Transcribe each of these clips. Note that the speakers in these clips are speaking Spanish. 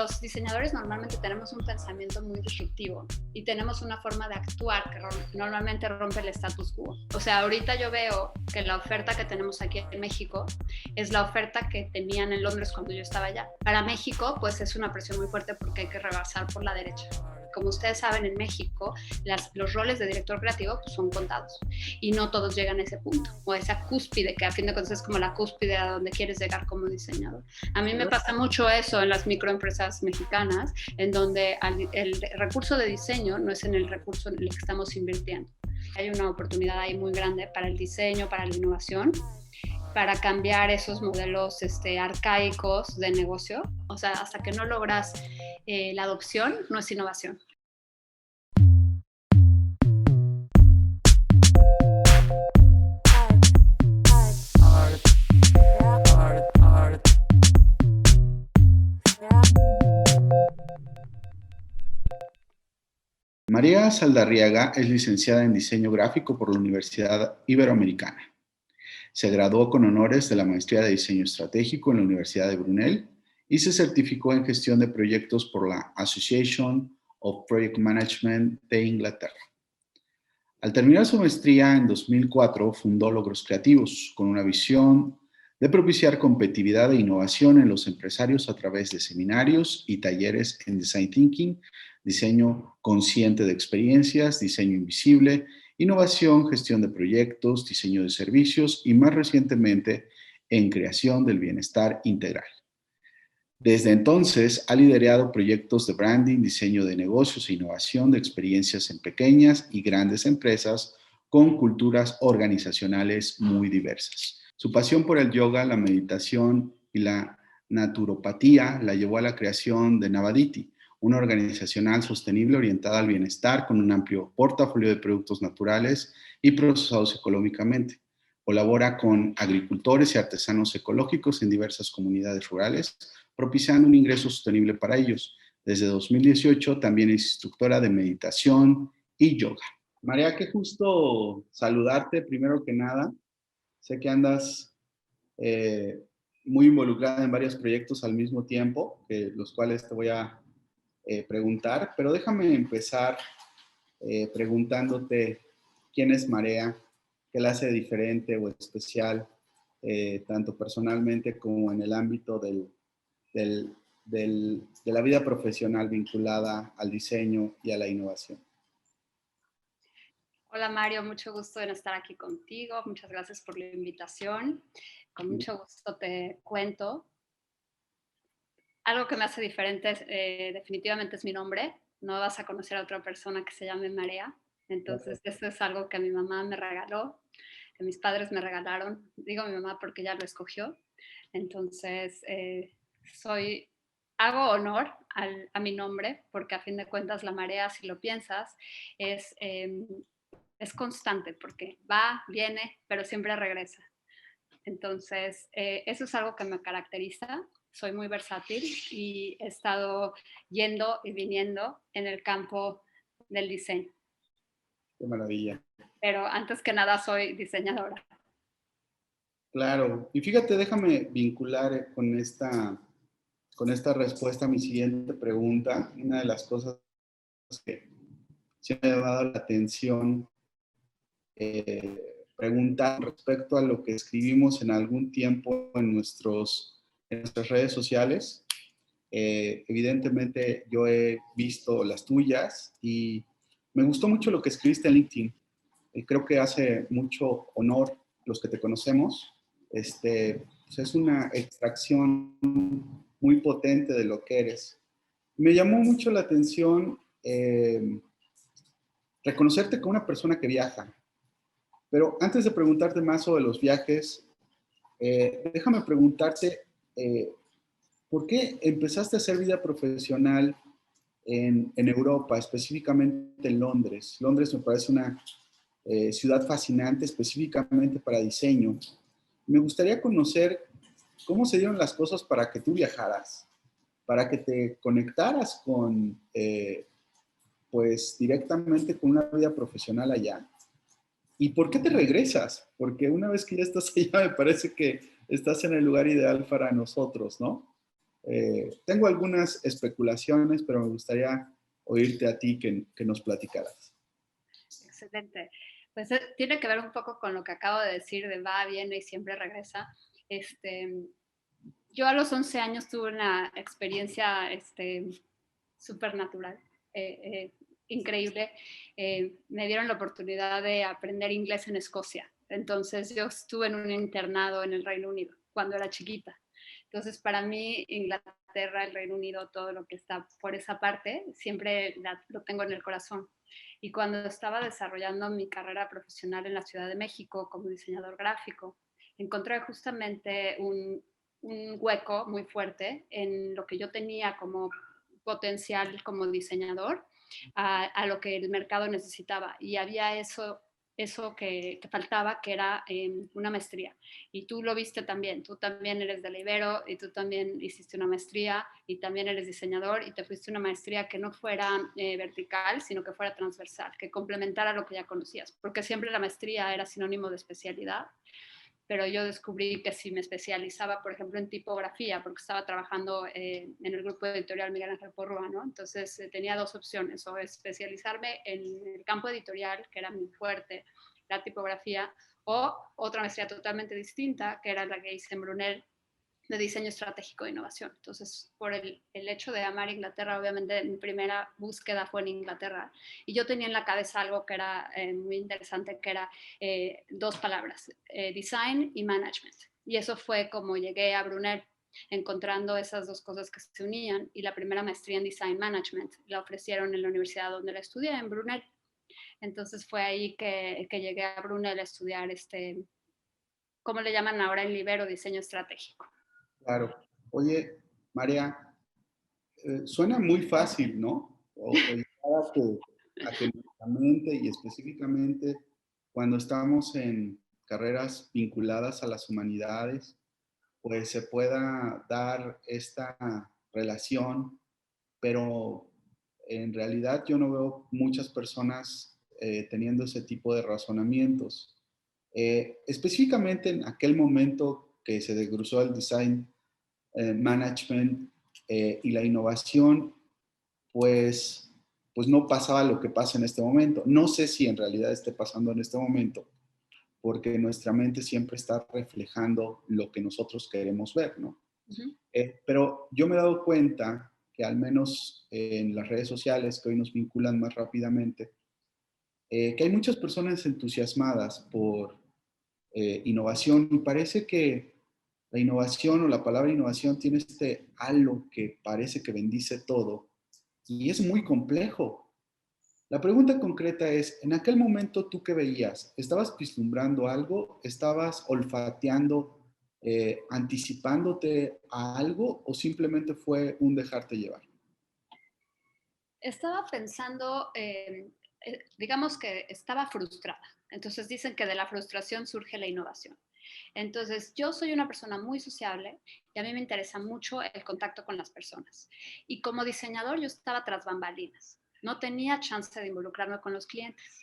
los diseñadores normalmente tenemos un pensamiento muy disruptivo y tenemos una forma de actuar que normalmente rompe el status quo. O sea, ahorita yo veo que la oferta que tenemos aquí en México es la oferta que tenían en Londres cuando yo estaba allá. Para México, pues es una presión muy fuerte porque hay que rebasar por la derecha. Como ustedes saben, en México los roles de director creativo pues, son contados y no todos llegan a ese punto o a esa cúspide que a fin de cuentas es como la cúspide a donde quieres llegar como diseñador. A mí me pasa mucho eso en las microempresas mexicanas, en donde el recurso de diseño no es en el recurso en el que estamos invirtiendo. Hay una oportunidad ahí muy grande para el diseño, para la innovación, para cambiar esos modelos arcaicos de negocio. O sea, hasta que no logras la adopción, no es innovación. María Saldarriaga es licenciada en Diseño Gráfico por la Universidad Iberoamericana. Se graduó con honores de la Maestría de Diseño Estratégico en la Universidad de Brunel y se certificó en Gestión de Proyectos por la Association of Project Management de Inglaterra. Al terminar su maestría en 2004, fundó Logros Creativos, con una visión de propiciar competitividad e innovación en los empresarios a través de seminarios y talleres en Design Thinking, diseño consciente de experiencias, diseño invisible, innovación, gestión de proyectos, diseño de servicios y más recientemente en creación del bienestar integral. Desde entonces ha liderado proyectos de branding, diseño de negocios e innovación de experiencias en pequeñas y grandes empresas con culturas organizacionales muy diversas. Su pasión por el yoga, la meditación y la naturopatía la llevó a la creación de Navaditi, una organización sostenible orientada al bienestar con un amplio portafolio de productos naturales y procesados ecológicamente. Colabora con agricultores y artesanos ecológicos en diversas comunidades rurales, propiciando un ingreso sostenible para ellos. Desde 2018 también es instructora de meditación y yoga. María, qué gusto saludarte primero que nada. Sé que andas muy involucrada en varios proyectos al mismo tiempo, los cuales te voy a preguntar, pero déjame empezar preguntándote quién es Marea, qué la hace diferente o especial, tanto personalmente como en el ámbito de la vida profesional vinculada al diseño y a la innovación. Hola Mario, mucho gusto en estar aquí contigo. Muchas gracias por la invitación. Con mucho gusto te cuento. Algo que me hace diferente definitivamente es mi nombre. No vas a conocer a otra persona que se llame Marea. Entonces, esto es algo que mi mamá me regaló, que mis padres me regalaron. Digo mi mamá porque ella lo escogió. Entonces, hago honor a mi nombre, porque a fin de cuentas la marea, si lo piensas, es constante, porque va, viene, pero siempre regresa. Entonces, eso es algo que me caracteriza. Soy muy versátil y he estado yendo y viniendo en el campo del diseño. Qué maravilla. Pero antes que nada soy diseñadora. Claro. Y fíjate, déjame vincular con esta respuesta a mi siguiente pregunta. Una de las cosas que se me ha llamado la atención preguntar respecto a lo que escribimos en algún tiempo en nuestras redes sociales. Evidentemente yo he visto las tuyas y me gustó mucho lo que escribiste en LinkedIn. Creo que hace mucho honor los que te conocemos. Pues es una extracción muy potente de lo que eres. Me llamó mucho la atención reconocerte como una persona que viaja. Pero antes de preguntarte más sobre los viajes, déjame preguntarte, ¿por qué empezaste a hacer vida profesional en Europa, específicamente en Londres? Londres me parece una ciudad fascinante, específicamente para diseño. Me gustaría conocer cómo se dieron las cosas para que tú viajaras, para que te conectaras con, pues directamente con una vida profesional allá. ¿Y por qué te regresas? Porque una vez que ya estás allá, me parece que estás en el lugar ideal para nosotros, ¿no? Tengo algunas especulaciones, pero me gustaría oírte a ti que nos platicaras. Excelente. Pues tiene que ver un poco con lo que acabo de decir de va, viene y siempre regresa. Yo a los 11 años tuve una experiencia supernatural, increíble. Me dieron la oportunidad de aprender inglés en Escocia. Entonces yo estuve en un internado en el Reino Unido cuando era chiquita. Entonces para mí Inglaterra, el Reino Unido, todo lo que está por esa parte, siempre lo tengo en el corazón. Y cuando estaba desarrollando mi carrera profesional en la Ciudad de México como diseñador gráfico, encontré justamente un hueco muy fuerte en lo que yo tenía como potencial como diseñador a lo que el mercado necesitaba. Y había eso que faltaba, que era una maestría. Y tú lo viste también. Tú también eres de la Ibero y tú también hiciste una maestría y también eres diseñador y te fuiste una maestría que no fuera vertical, sino que fuera transversal, que complementara lo que ya conocías. Porque siempre la maestría era sinónimo de especialidad, pero yo descubrí que si me especializaba, por ejemplo, en tipografía, porque estaba trabajando en el grupo editorial Miguel Ángel Porrúa, ¿no? Entonces tenía dos opciones, o especializarme en el campo editorial, que era muy fuerte, la tipografía, o otra maestría totalmente distinta, que era la que hice en Brunel, de diseño estratégico e innovación. Entonces, por el hecho de amar Inglaterra, obviamente mi primera búsqueda fue en Inglaterra. Y yo tenía en la cabeza algo que era muy interesante, que era dos palabras, design y management. Y eso fue como llegué a Brunel, encontrando esas dos cosas que se unían. Y la primera maestría en design management la ofrecieron en la universidad donde la estudié, en Brunel. Entonces fue ahí que llegué a Brunel a estudiar ¿cómo le llaman ahora en Libero? Diseño estratégico. Claro. Oye, María, suena muy fácil, ¿no? O llegar a que nuestra mente y específicamente cuando estamos en carreras vinculadas a las humanidades, pues se pueda dar esta relación, pero en realidad yo no veo muchas personas teniendo ese tipo de razonamientos. Específicamente en aquel momento que se desglosó el design management y la innovación, pues, pues no pasaba lo que pasa en este momento. No sé si en realidad esté pasando en este momento, porque nuestra mente siempre está reflejando lo que nosotros queremos ver, ¿no? Uh-huh. Pero yo me he dado cuenta que al menos en las redes sociales que hoy nos vinculan más rápidamente, que hay muchas personas entusiasmadas por innovación y parece que la innovación o la palabra innovación tiene este halo que parece que bendice todo y es muy complejo. La pregunta concreta es, en aquel momento, ¿tú qué veías? ¿Estabas vislumbrando algo? ¿Estabas olfateando, anticipándote a algo o simplemente fue un dejarte llevar? Estaba pensando, digamos que estaba frustrada. Entonces dicen que de la frustración surge la innovación. Entonces yo soy una persona muy sociable y a mí me interesa mucho el contacto con las personas. Y como diseñador yo estaba tras bambalinas. No tenía chance de involucrarme con los clientes.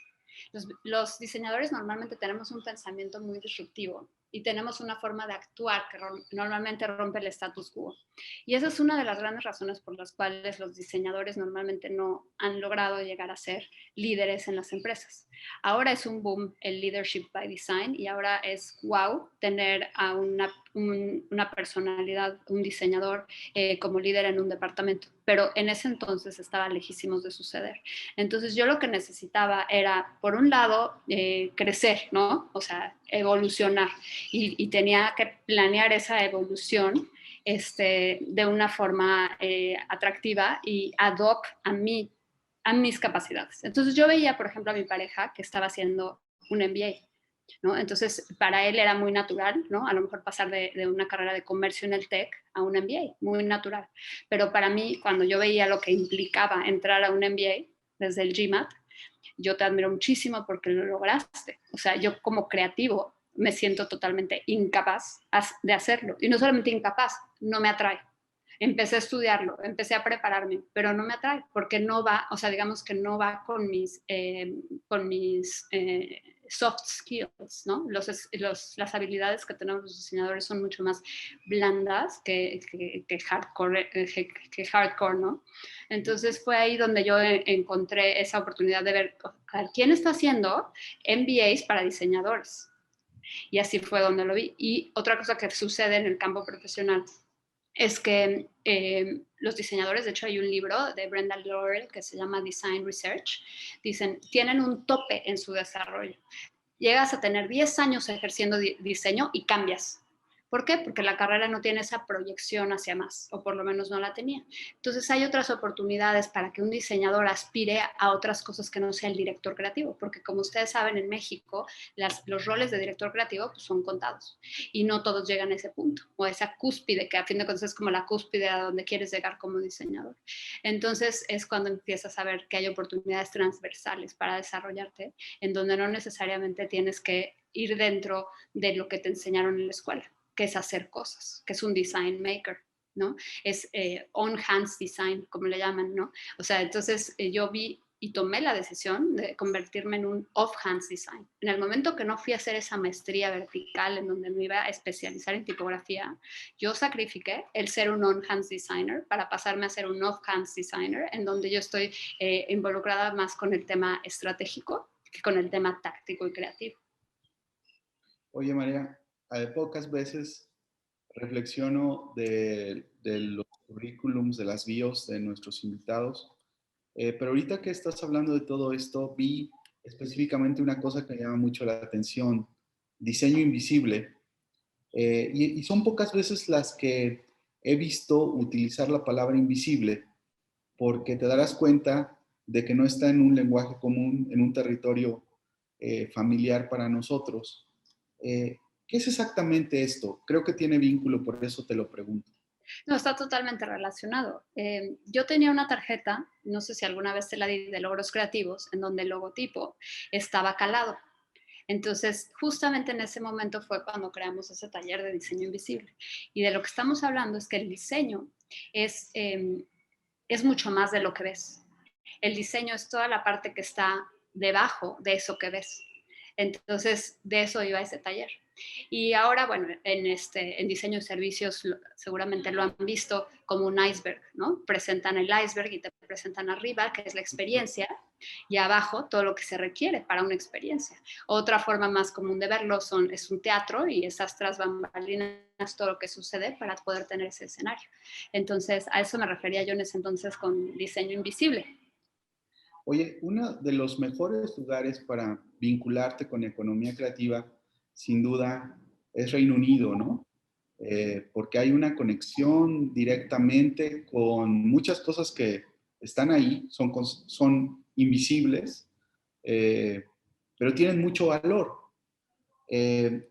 Los diseñadores normalmente tenemos un pensamiento muy disruptivo y tenemos una forma de actuar que normalmente rompe el status quo. Y esa es una de las grandes razones por las cuales los diseñadores normalmente no han logrado llegar a ser líderes en las empresas. Ahora es un boom el leadership by design y ahora es wow tener a una personalidad, un diseñador como líder en un departamento. Pero en ese entonces estaba lejísimos de suceder. Entonces yo lo que necesitaba era, por un lado, crecer, ¿no? O sea, evolucionar. Y tenía que planear esa evolución de una forma atractiva y ad hoc a mis capacidades. Entonces yo veía, por ejemplo, a mi pareja que estaba haciendo un MBA, ¿no? Entonces para él era muy natural, ¿no? A lo mejor pasar de una carrera de comercio en el TEC a un MBA, muy natural. Pero para mí, cuando yo veía lo que implicaba entrar a un MBA desde el GMAT, yo te admiro muchísimo porque lo lograste. O sea, yo como creativo me siento totalmente incapaz de hacerlo. Y no solamente incapaz, no me atrae. Empecé a estudiarlo, empecé a prepararme, pero no me atrae porque no va, o sea, digamos que no va con mis soft skills, ¿no? Las habilidades que tenemos los diseñadores son mucho más blandas que hardcore, ¿no? Entonces fue ahí donde yo encontré esa oportunidad de ver quién está haciendo MBAs para diseñadores. Y así fue donde lo vi. Y otra cosa que sucede en el campo profesional es que los diseñadores, de hecho hay un libro de Brenda Laurel que se llama Design Research, dicen, tienen un tope en su desarrollo. Llegas a tener 10 años ejerciendo diseño y cambias. ¿Por qué? Porque la carrera no tiene esa proyección hacia más, o por lo menos no la tenía. Entonces hay otras oportunidades para que un diseñador aspire a otras cosas que no sea el director creativo, porque como ustedes saben, en México los roles de director creativo pues, son contados y no todos llegan a ese punto, o a esa cúspide, que a fin de cuentas es como la cúspide a donde quieres llegar como diseñador. Entonces es cuando empiezas a ver que hay oportunidades transversales para desarrollarte, en donde no necesariamente tienes que ir dentro de lo que te enseñaron en la escuela, que es hacer cosas, que es un design maker, ¿no? Es on-hands design, como le llaman, ¿no? O sea, entonces yo vi y tomé la decisión de convertirme en un off-hands design. En el momento que no fui a hacer esa maestría vertical en donde me iba a especializar en tipografía, yo sacrifiqué el ser un on-hands designer para pasarme a ser un off-hands designer, en donde yo estoy involucrada más con el tema estratégico que con el tema táctico y creativo. Oye, María, pocas veces reflexiono de los currículums, de las bios de nuestros invitados, pero ahorita que estás hablando de todo esto, vi específicamente una cosa que me llama mucho la atención, diseño invisible, y son pocas veces las que he visto utilizar la palabra invisible, porque te darás cuenta de que no está en un lenguaje común, en un territorio familiar para nosotros. ¿Qué es exactamente esto? Creo que tiene vínculo, por eso te lo pregunto. No, está totalmente relacionado. Yo tenía una tarjeta, no sé si alguna vez te la di, de logros creativos, en donde el logotipo estaba calado. Entonces, justamente en ese momento fue cuando creamos ese taller de diseño invisible. Y de lo que estamos hablando es que el diseño es mucho más de lo que ves. El diseño es toda la parte que está debajo de eso que ves. Entonces, de eso iba ese taller. Y ahora, bueno, en diseño de servicios seguramente lo han visto como un iceberg, ¿no? Presentan el iceberg y te presentan arriba, que es la experiencia, y abajo todo lo que se requiere para una experiencia. Otra forma más común de verlo es un teatro y esas tras bambalinas, todo lo que sucede para poder tener ese escenario. Entonces, a eso me refería yo en ese entonces con diseño invisible. Oye, uno de los mejores lugares para vincularte con economía creativa, sin duda, es Reino Unido, ¿no? Porque hay una conexión directamente con muchas cosas que están ahí, son invisibles, eh, pero tienen mucho valor. Eh,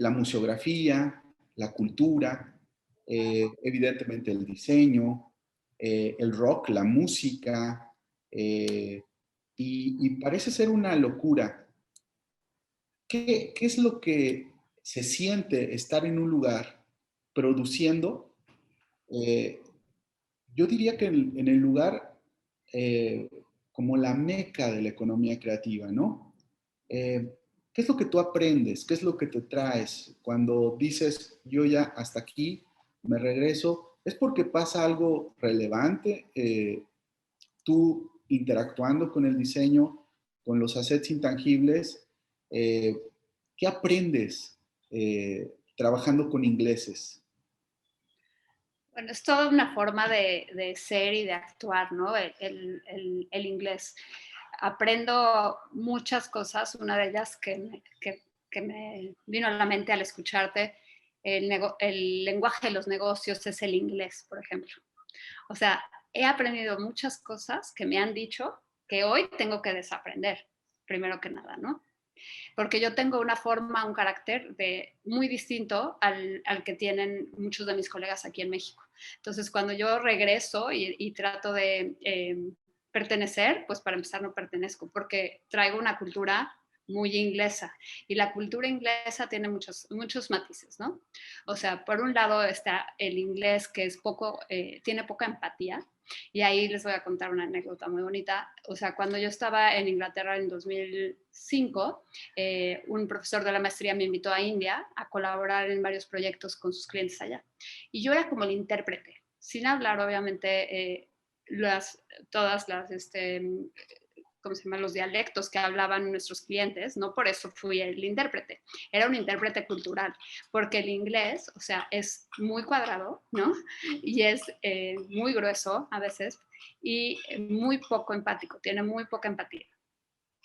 la museografía, la cultura, evidentemente el diseño, el rock, la música, y parece ser una locura. ¿Qué es lo que se siente estar en un lugar produciendo? eh, yo diría que en el lugar eh, como la meca de la economía creativa, ¿no? Eh, ¿Qué es lo que tú aprendes? ¿Qué es lo que te traes cuando dices, yo ya hasta aquí me regreso? ¿Es porque pasa algo relevante? Tú interactuando con el diseño, con los assets intangibles, eh, ¿qué aprendes trabajando con ingleses? Bueno, es toda una forma de ser y de actuar, ¿no? El inglés. Aprendo muchas cosas, una de ellas que me vino a la mente al escucharte, el lenguaje de los negocios es el inglés, por ejemplo. O sea, he aprendido muchas cosas que me han dicho que hoy tengo que desaprender, primero que nada, ¿no? Porque yo tengo una forma, un carácter muy distinto al que tienen muchos de mis colegas aquí en México. Entonces, cuando yo regreso y trato de pertenecer, pues para empezar no pertenezco, porque traigo una cultura muy inglesa y la cultura inglesa tiene muchos matices, ¿no? O sea, por un lado está el inglés que es tiene poca empatía, Y ahí les voy a contar una anécdota muy bonita. O sea, cuando yo estaba en Inglaterra en 2005, un profesor de la maestría me invitó a India a colaborar en varios proyectos con sus clientes allá. Y yo era como el intérprete, sin hablar obviamente todas las, ¿cómo se llama? Los dialectos que hablaban nuestros clientes, no por eso fui el intérprete, era un intérprete cultural, porque el inglés, o sea, es muy cuadrado, ¿no? Y es muy grueso a veces y muy poco empático, tiene muy poca empatía.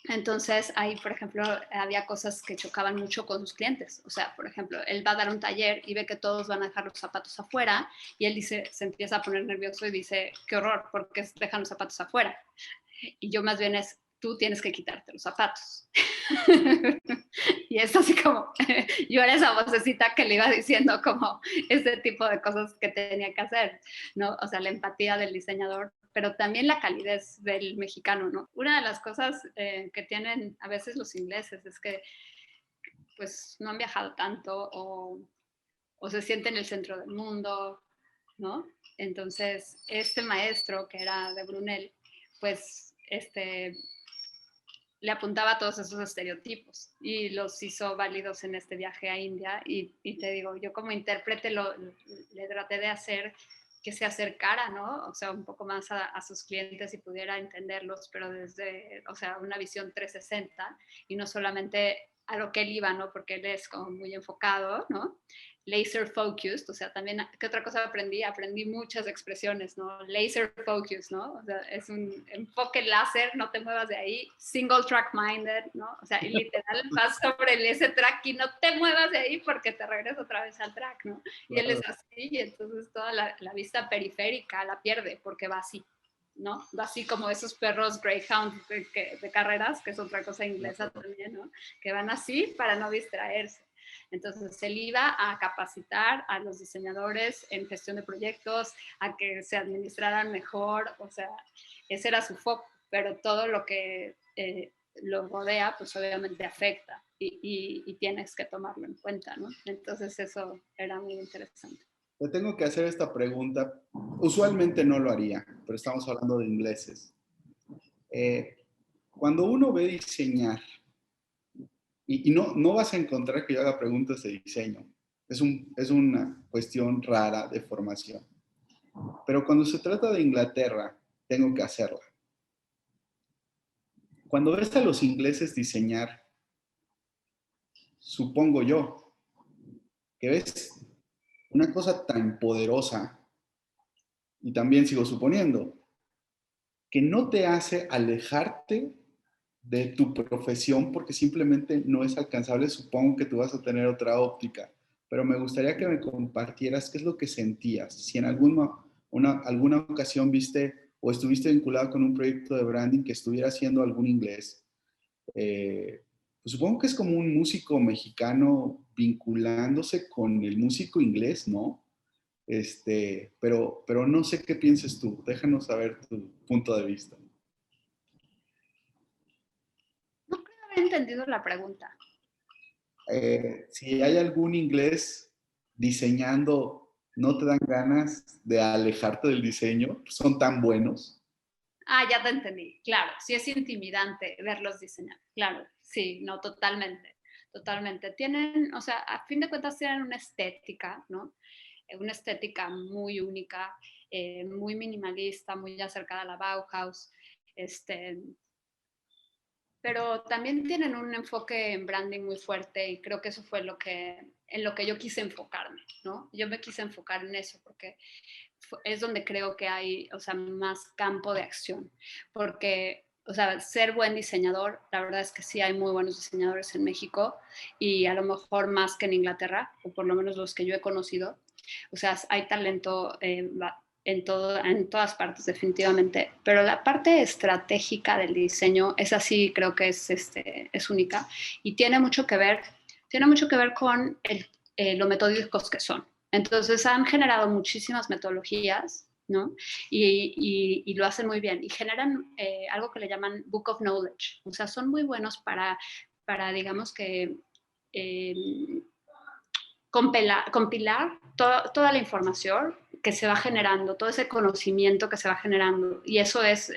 Entonces, ahí, por ejemplo, había cosas que chocaban mucho con sus clientes. O sea, por ejemplo, él va a dar un taller y ve que todos van a dejar los zapatos afuera y él dice, se empieza a poner nervioso y dice, qué horror, ¿por qué dejan los zapatos afuera? Y yo más bien es, tú tienes que quitarte los zapatos. Y es así como, yo era esa vocecita que le iba diciendo como este tipo de cosas que tenía que hacer, ¿no? O sea, la empatía del diseñador, pero también la calidez del mexicano, ¿no? Una de las cosas que tienen a veces los ingleses es que pues no han viajado tanto o se sienten en el centro del mundo, ¿no? Entonces, este maestro que era de Brunel, pues le apuntaba a todos esos estereotipos y los hizo válidos en este viaje a India. Y te digo, yo como intérprete le traté de hacer que se acercara, ¿no? O sea, un poco más a sus clientes y pudiera entenderlos, pero desde, o sea, una visión 360 y no solamente a lo que él iba, ¿no? Porque él es como muy enfocado, ¿no? Laser focused, o sea, también, ¿qué otra cosa aprendí? Aprendí muchas expresiones, ¿no? Laser focused, ¿no? O sea, es un enfoque láser, no te muevas de ahí, single track minded, ¿no? O sea, y literal vas sobre ese track y no te muevas de ahí porque te regresas otra vez al track, ¿no? Y él es así, y entonces toda la vista periférica la pierde porque va así, ¿no? Va así como esos perros greyhound de carreras, que es otra cosa inglesa también, ¿no? Que van así para no distraerse. Entonces, él iba a capacitar a los diseñadores en gestión de proyectos, a que se administraran mejor, o sea, ese era su foco, pero todo lo que lo rodea, pues obviamente afecta y tienes que tomarlo en cuenta, ¿no? Entonces, eso era muy interesante. Te tengo que hacer esta pregunta. Usualmente no lo haría, pero estamos hablando de ingleses. Cuando uno ve diseñar, y no vas a encontrar que yo haga preguntas de diseño, es una cuestión rara de formación. Pero cuando se trata de Inglaterra, tengo que hacerla. Cuando ves a los ingleses diseñar, supongo yo, que ves una cosa tan poderosa, y también sigo suponiendo, que no te hace alejarte de tu profesión porque simplemente no es alcanzable. Supongo que tú vas a tener otra óptica, pero me gustaría que me compartieras qué es lo que sentías. Si en alguna ocasión viste o estuviste vinculado con un proyecto de branding que estuviera haciendo algún inglés, pues supongo que es como un músico mexicano vinculándose con el músico inglés, ¿no? Pero no sé qué pienses tú. Déjanos saber tu punto de vista. No creo haber entendido la pregunta. Si hay algún inglés diseñando, ¿no te dan ganas de alejarte del diseño? Son tan buenos. Ah, ya te entendí. Claro, sí es intimidante verlos diseñar. Claro, sí, no, totalmente. Totalmente. Tienen, o sea, a fin de cuentas tienen una estética, ¿no? Una estética muy única, muy minimalista, muy acercada a la Bauhaus. Pero también tienen un enfoque en branding muy fuerte y creo que eso fue en lo que yo quise enfocarme, ¿no? Yo me quise enfocar en eso porque es donde creo que hay, o sea, más campo de acción, porque, o sea, ser buen diseñador, la verdad es que sí hay muy buenos diseñadores en México y a lo mejor más que en Inglaterra, o por lo menos los que yo he conocido, o sea, hay talento en todas partes definitivamente, pero la parte estratégica del diseño es así, creo que es única y tiene mucho que ver con lo metódicos que son. Entonces han generado muchísimas metodologías, ¿no? Y lo hacen muy bien y generan algo que le llaman Book of Knowledge, o sea, son muy buenos para digamos que compilar toda la información que se va generando, todo ese conocimiento que se va generando, y eso es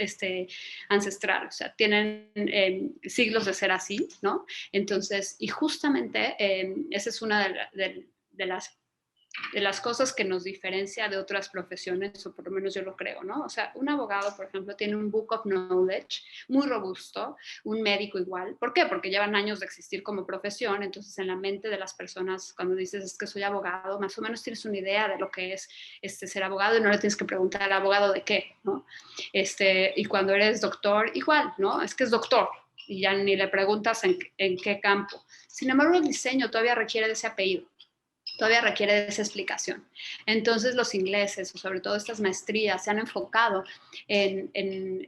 ancestral, o sea, tienen siglos de ser así, ¿no? Entonces, y justamente esa es una de las cosas que nos diferencia de otras profesiones, o por lo menos yo lo creo, ¿no? O sea, un abogado, por ejemplo, tiene un book of knowledge muy robusto, un médico igual. ¿Por qué? Porque llevan años de existir como profesión, entonces en la mente de las personas, cuando dices es que soy abogado, más o menos tienes una idea de lo que es ser abogado y no le tienes que preguntar al abogado de qué, ¿no? Y cuando eres doctor, igual, ¿no? Es que es doctor y ya ni le preguntas en qué campo. Sin embargo, el diseño todavía requiere de ese apellido, todavía requiere de esa explicación. Entonces los ingleses, o sobre todo estas maestrías, se han enfocado en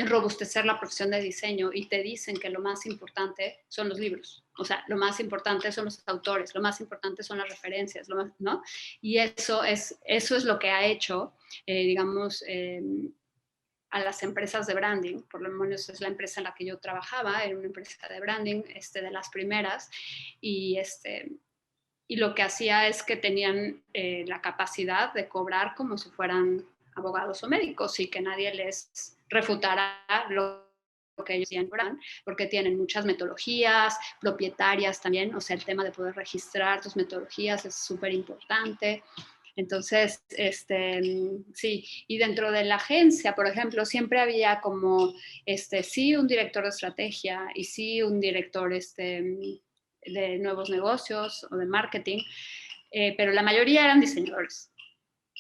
robustecer la profesión de diseño y te dicen que lo más importante son los libros. O sea, lo más importante son los autores, lo más importante son las referencias, ¿no? Y eso es lo que ha hecho, digamos, a las empresas de branding, por lo menos es la empresa en la que yo trabajaba, era una empresa de branding, de las primeras, y y lo que hacía es que tenían la capacidad de cobrar como si fueran abogados o médicos y que nadie les refutara lo que ellos decían, porque tienen muchas metodologías propietarias también, o sea, el tema de poder registrar tus metodologías es súper importante. Entonces, sí, y dentro de la agencia, por ejemplo, siempre había como, sí, un director de estrategia y sí, un director, de nuevos negocios o de marketing, pero la mayoría eran diseñadores.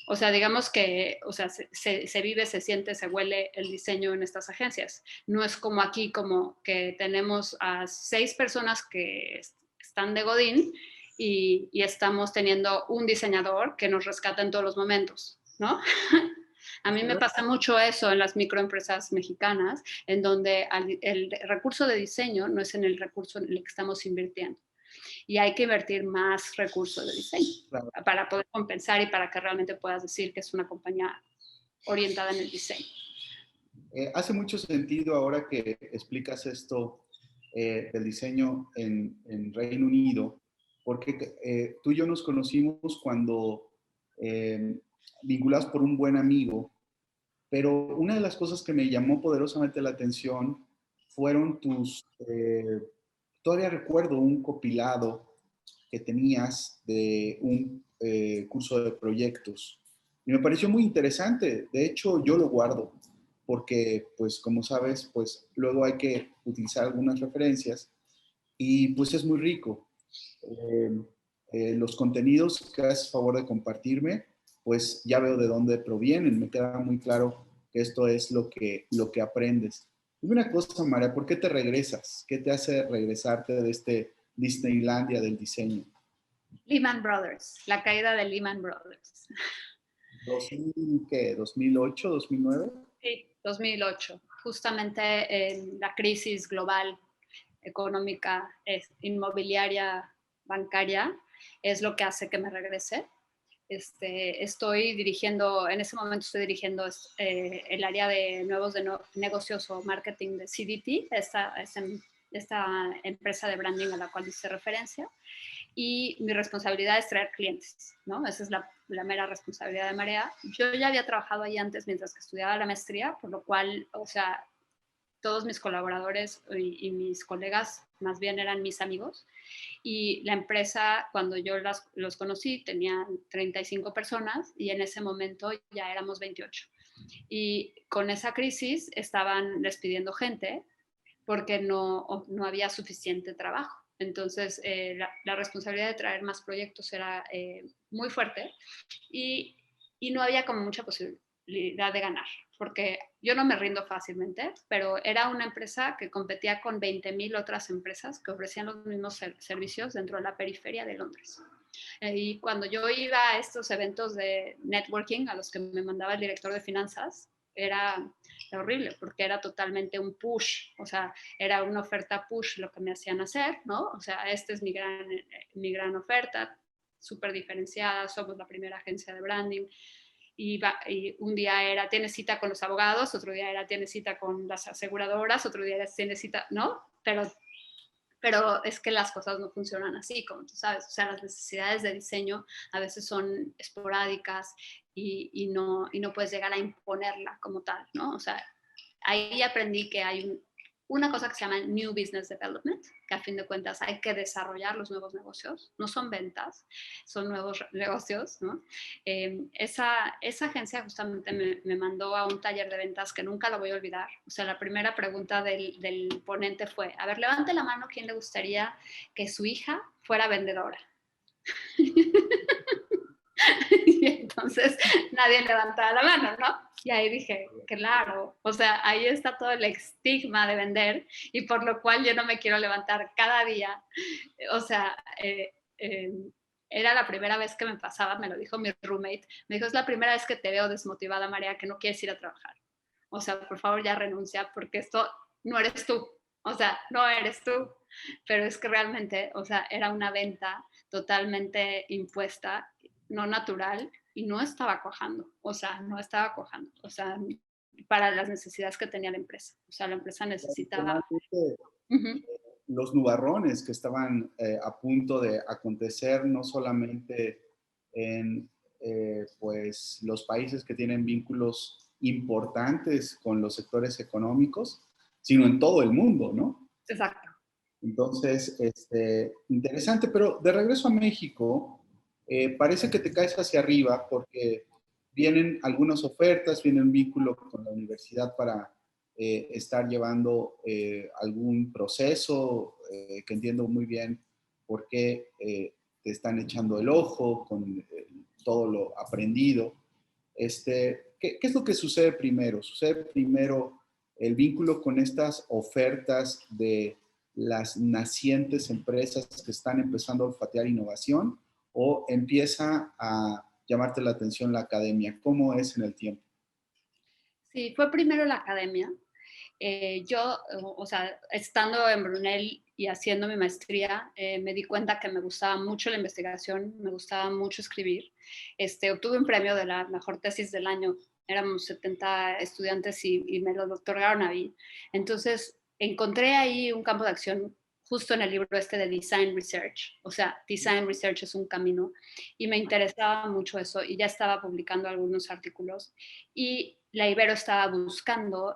O sea, digamos que, o sea, se vive, se siente, se huele el diseño en estas agencias. No es como aquí, como que tenemos a 6 personas que están de Godín y estamos teniendo un diseñador que nos rescata en todos los momentos, ¿no? A mí me pasa mucho eso en las microempresas mexicanas, en donde el recurso de diseño no es en el recurso en el que estamos invirtiendo. Y hay que invertir más recursos de diseño Claro. para poder compensar y para que realmente puedas decir que es una compañía orientada en el diseño. Hace mucho sentido ahora que explicas esto del diseño en Reino Unido, porque tú y yo nos conocimos cuando vinculados por un buen amigo, pero una de las cosas que me llamó poderosamente la atención fueron todavía recuerdo un compilado que tenías de un curso de proyectos. Y me pareció muy interesante. De hecho, yo lo guardo porque, pues, como sabes, pues luego hay que utilizar algunas referencias y pues es muy rico. Eh, los contenidos que haces favor de compartirme, pues ya veo de dónde provienen. Me queda muy claro que esto es lo que aprendes. Dime una cosa, María, ¿por qué te regresas? ¿Qué te hace regresarte de este Disneylandia del diseño? Lehman Brothers, la caída de Lehman Brothers. ¿2000 qué? ¿2008, 2009? Sí, 2008, justamente en la crisis global económica, inmobiliaria, bancaria, es lo que hace que me regrese. Estoy dirigiendo, en ese momento estoy dirigiendo el área de nuevos negocios o marketing de CDT, esta empresa de branding a la cual hice referencia, y mi responsabilidad es traer clientes, ¿no? Esa es la mera responsabilidad de Marea. Yo ya había trabajado ahí antes mientras que estudiaba la maestría, por lo cual, o sea, todos mis colaboradores y mis colegas más bien eran mis amigos. Y la empresa, cuando yo los conocí, tenía 35 personas y en ese momento ya éramos 28. Y con esa crisis estaban despidiendo gente porque no había suficiente trabajo. Entonces, la responsabilidad de traer más proyectos era muy fuerte y, y no había como mucha posibilidad de ganar, porque yo no me rindo fácilmente, pero era una empresa que competía con 20,000 otras empresas que ofrecían los mismos servicios dentro de la periferia de Londres. Y cuando yo iba a estos eventos de networking a los que me mandaba el director de finanzas, era horrible porque era totalmente un push, o sea, era una oferta push lo que me hacían hacer, ¿no? O sea, esta es mi gran oferta, súper diferenciada, somos la primera agencia de branding. Y un día era, tienes cita con los abogados, otro día era, tienes cita con las aseguradoras, otro día era, tienes cita, ¿no? Pero Pero es que las cosas no funcionan así, como tú sabes. O sea, las necesidades de diseño a veces son esporádicas y no puedes llegar a imponerla como tal, ¿no? O sea, ahí aprendí que hay una cosa que se llama New Business Development, que a fin de cuentas hay que desarrollar los nuevos negocios, no son ventas, son nuevos negocios, ¿no? Esa agencia justamente me mandó a un taller de ventas que nunca lo voy a olvidar. O sea, la primera pregunta del ponente fue, a ver, levante la mano, ¿quién le gustaría que su hija fuera vendedora? Y entonces nadie levantaba la mano, ¿no? Y ahí dije, claro, o sea, ahí está todo el estigma de vender y por lo cual yo no me quiero levantar cada día. O sea, era la primera vez que me pasaba, me lo dijo mi roommate, me dijo, es la primera vez que te veo desmotivada, María, que no quieres ir a trabajar. O sea, por favor ya renuncia porque esto no eres tú. O sea, no eres tú. Pero es que realmente, o sea, era una venta totalmente impuesta, no natural, y no estaba cuajando. O sea, no estaba cuajando. O sea, para las necesidades que tenía la empresa. O sea, la empresa necesitaba... Normalmente, Ujú. los nubarrones que estaban a punto de acontecer, no solamente en pues, los países que tienen vínculos importantes con los sectores económicos, sino en todo el mundo, ¿no? Exacto. Entonces, interesante, pero de regreso a México, parece que te caes hacia arriba porque vienen algunas ofertas, viene un vínculo con la universidad para estar llevando algún proceso, que entiendo muy bien por qué te están echando el ojo con todo lo aprendido. ¿Qué es lo que sucede primero? ¿Sucede primero el vínculo con estas ofertas de las nacientes empresas que están empezando a olfatear innovación o empieza a llamarte la atención la academia? ¿Cómo es en el tiempo? Sí, fue primero la academia. Yo, o sea, estando en Brunel y haciendo mi maestría, me di cuenta que me gustaba mucho la investigación, me gustaba mucho escribir. Obtuve un premio de la mejor tesis del año, éramos 70 estudiantes y me lo otorgaron a mí. Entonces, encontré ahí un campo de acción justo en el libro este de Design Research, o sea, Design Research es un camino, y me interesaba mucho eso, y ya estaba publicando algunos artículos, y la Ibero estaba buscando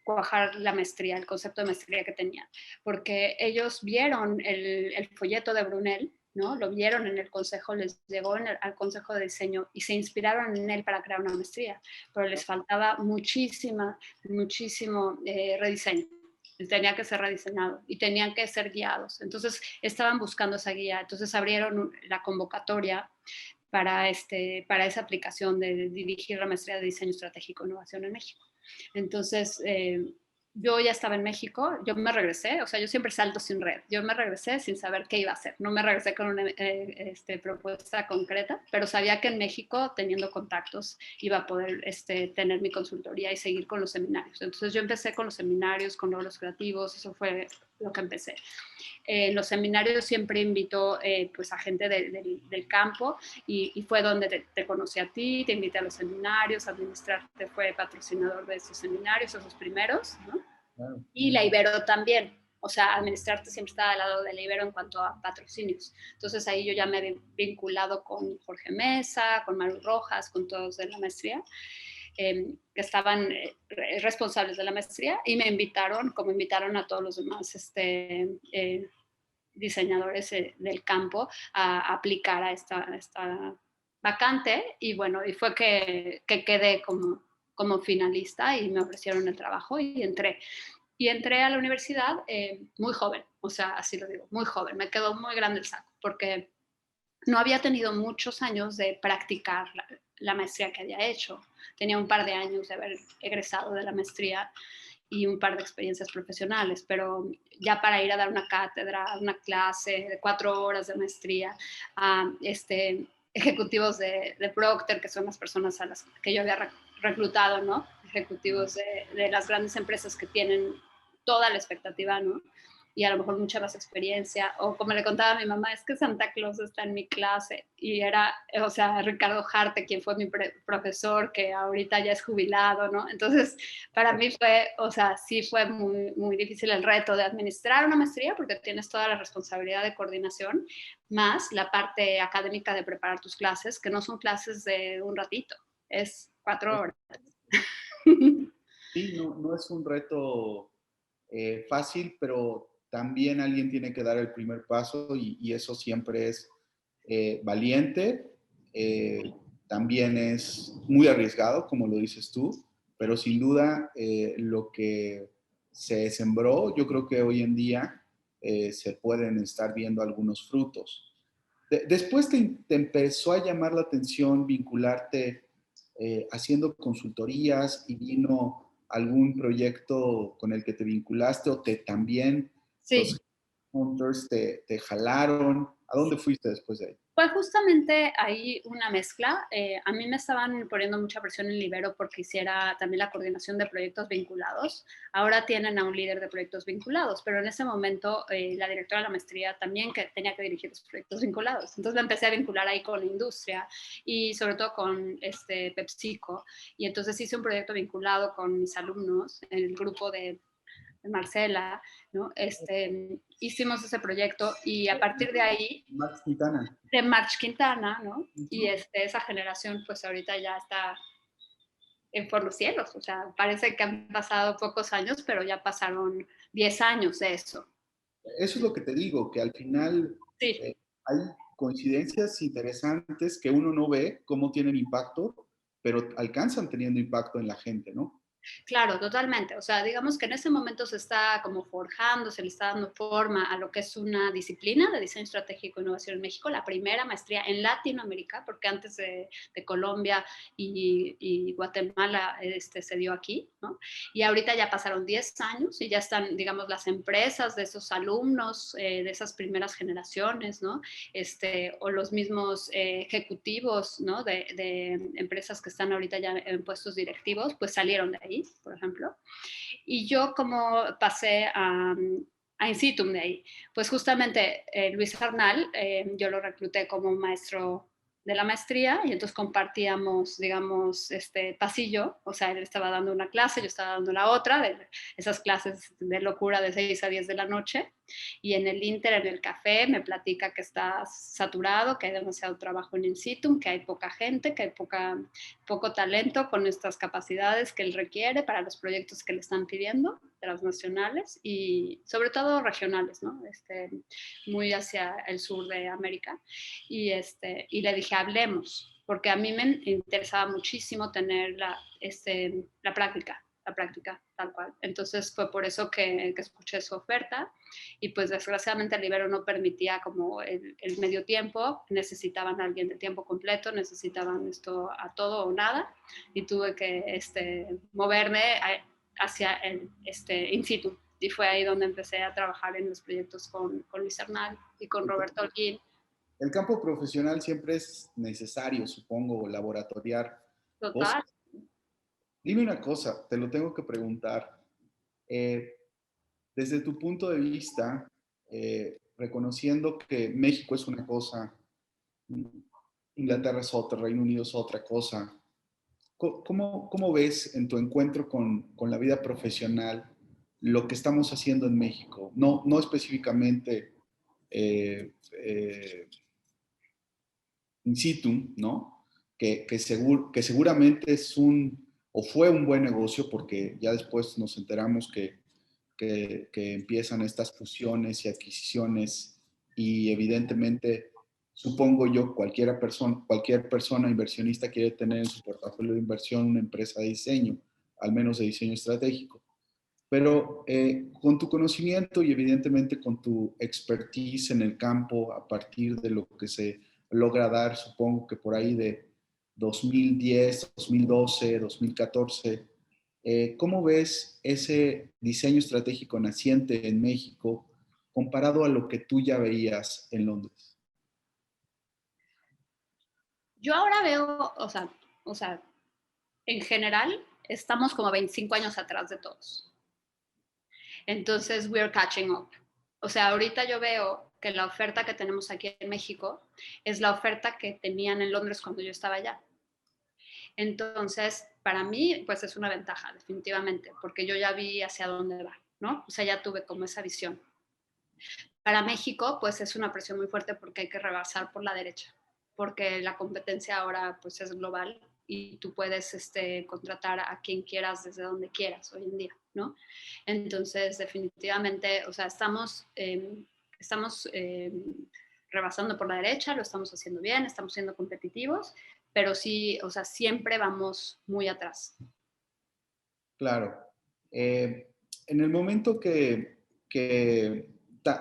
cuajar la maestría, el concepto de maestría que tenía, porque ellos vieron el folleto de Brunel, ¿no? Lo vieron en el consejo, les llegó al consejo de diseño y se inspiraron en él para crear una maestría, pero les faltaba muchísimo rediseño. Tenía que ser rediseñado y tenían que ser guiados. Entonces estaban buscando esa guía. Entonces abrieron la convocatoria para esa aplicación de dirigir la maestría de diseño estratégico e innovación en México. Entonces, yo ya estaba en México, yo me regresé, o sea, yo siempre salto sin red, yo me regresé sin saber qué iba a hacer, no me regresé con una propuesta concreta, pero sabía que en México, teniendo contactos, iba a poder tener mi consultoría y seguir con los seminarios. Entonces yo empecé con los seminarios, con logros creativos, eso fue lo que empecé. En los seminarios siempre invito pues a gente del campo y fue donde te conocí a ti, te invité a los seminarios, Administrarte fue patrocinador de esos seminarios, esos primeros, ¿no? Claro. Y la Ibero también, o sea, Administrarte siempre estaba al lado de la Ibero en cuanto a patrocinios. Entonces ahí yo ya me he vinculado con Jorge Mesa, con Maru Rojas, con todos de la maestría. Que estaban responsables de la maestría y me invitaron, como invitaron a todos los demás diseñadores del campo a aplicar a esta vacante y bueno, y fue que quedé como finalista y me ofrecieron el trabajo y entré. Y entré a la universidad muy joven, o sea, así lo digo, muy joven, me quedó muy grande el saco porque no había tenido muchos años de practicar la maestría que había hecho. Tenía un par de años de haber egresado de la maestría y un par de experiencias profesionales, pero ya para ir a dar una cátedra, una clase de 4 horas de maestría a ejecutivos de Procter, que son las personas a las que yo había reclutado, ¿no? Ejecutivos de las grandes empresas que tienen toda la expectativa, ¿no? y a lo mejor mucha más experiencia, o como le contaba a mi mamá, es que Santa Claus está en mi clase, y era, o sea, Ricardo Jarte, quien fue mi profesor, que ahorita ya es jubilado, ¿no? Entonces, para mí fue, o sea, sí fue muy, muy difícil el reto de administrar una maestría, porque tienes toda la responsabilidad de coordinación, más la parte académica de preparar tus clases, que no son clases de un ratito, es 4 horas. Sí, no, no es un reto fácil, pero también alguien tiene que dar el primer paso y eso siempre es valiente, también es muy arriesgado, como lo dices tú, pero sin duda lo que se sembró, yo creo que hoy en día se pueden estar viendo algunos frutos. Después te empezó a llamar la atención vincularte haciendo consultorías y vino algún proyecto con el que te vinculaste o también Sí. los hunters te jalaron. ¿A dónde fuiste después de ahí? Pues justamente ahí una mezcla. A mí me estaban poniendo mucha presión en Libero porque hiciera también la coordinación de proyectos vinculados. Ahora tienen a un líder de proyectos vinculados, pero en ese momento la directora de la maestría también que tenía que dirigir los proyectos vinculados. Entonces la empecé a vincular ahí con la industria y sobre todo con PepsiCo. Y entonces hice un proyecto vinculado con mis alumnos en el grupo de Marcela, ¿no? Hicimos ese proyecto y a partir de ahí, Max Quintana. de March Quintana, ¿no? Y Uh-huh. esa generación, pues ahorita ya está por los cielos, o sea, parece que han pasado pocos años, pero ya pasaron 10 años de eso. Eso es lo que te digo, que al final Sí. hay coincidencias interesantes que uno no ve cómo tienen impacto, pero alcanzan teniendo impacto en la gente, ¿no? Claro, totalmente. O sea, digamos que en ese momento se está como forjando, se le está dando forma a lo que es una disciplina de diseño estratégico e innovación en México, la primera maestría en Latinoamérica, porque antes de Colombia y Guatemala se dio aquí, ¿no? Y ahorita ya pasaron 10 años y ya están, digamos, las empresas de esos alumnos, de esas primeras generaciones, ¿no? O los mismos ejecutivos, ¿no? De empresas que están ahorita ya en puestos directivos, pues salieron de ahí, por ejemplo. Y yo como pasé a Incitum de ahí, pues justamente Luis Arnal, yo lo recluté como maestro de la maestría y entonces compartíamos, digamos, este pasillo, o sea, él estaba dando una clase, yo estaba dando la otra, de esas clases de locura de 6 a 10 de la noche, y en el Inter, en el café, me platica que está saturado, que hay demasiado trabajo en Incitum, que hay poca gente, que hay poco talento con estas capacidades que él requiere para los proyectos que le están pidiendo, transnacionales y sobre todo regionales, ¿no? Muy hacia el sur de América. Y le dije, hablemos, porque a mí me interesaba muchísimo tener la práctica tal cual. Entonces fue por eso que escuché su oferta y pues desgraciadamente el Ibero no permitía como el medio tiempo, necesitaban a alguien de tiempo completo, necesitaban esto a todo o nada y tuve que moverme hacia el in situ y fue ahí donde empecé a trabajar en los proyectos con Luis Hernán y con Roberto Holguín. El campo profesional siempre es necesario, supongo, laboratoriar cosas. Total. Dime una cosa, te lo tengo que preguntar. Eh, Desde tu punto de vista, reconociendo que México es una cosa, Inglaterra es otra, Reino Unido es otra cosa, ¿cómo ves en tu encuentro con la vida profesional lo que estamos haciendo en México? No, no específicamente in situ, ¿no? Que seguramente es o fue un buen negocio porque ya después nos enteramos que empiezan estas fusiones y adquisiciones y evidentemente, supongo yo, cualquier persona inversionista quiere tener en su portafolio de inversión una empresa de diseño, al menos de diseño estratégico. Pero con tu conocimiento y evidentemente con tu expertise en el campo, a partir de lo que se logra dar, supongo que por ahí de 2010, 2012, 2014, ¿cómo ves ese diseño estratégico naciente en México comparado a lo que tú ya veías en Londres? Yo ahora veo, o sea, en general estamos como 25 años atrás de todos. Entonces, we're catching up. O sea, ahorita yo veo que la oferta que tenemos aquí en México es la oferta que tenían en Londres cuando yo estaba allá. Entonces, para mí, pues es una ventaja, definitivamente, porque yo ya vi hacia dónde va, ¿no? O sea, ya tuve como esa visión. Para México, pues es una presión muy fuerte porque hay que rebasar por la derecha, porque la competencia ahora pues es global y tú puedes contratar a quien quieras desde donde quieras hoy en día, ¿no? Entonces, definitivamente, o sea, estamos rebasando por la derecha, lo estamos haciendo bien, estamos siendo competitivos, pero sí, o sea, siempre vamos muy atrás. Claro. En el momento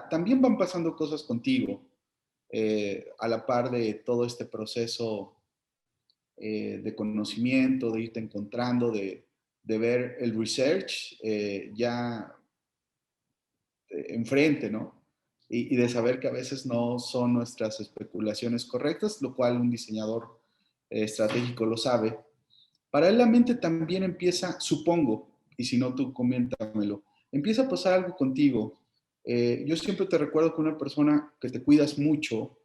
también van pasando cosas contigo, a la par de todo este proceso de conocimiento, de irte encontrando, de ver el research ya enfrente, ¿no? Y de saber que a veces no son nuestras especulaciones correctas, lo cual un diseñador estratégico lo sabe. Paralelamente también empieza, supongo, y si no tú coméntamelo, empieza a pasar algo contigo. Yo siempre te recuerdo que una persona que te cuidas mucho,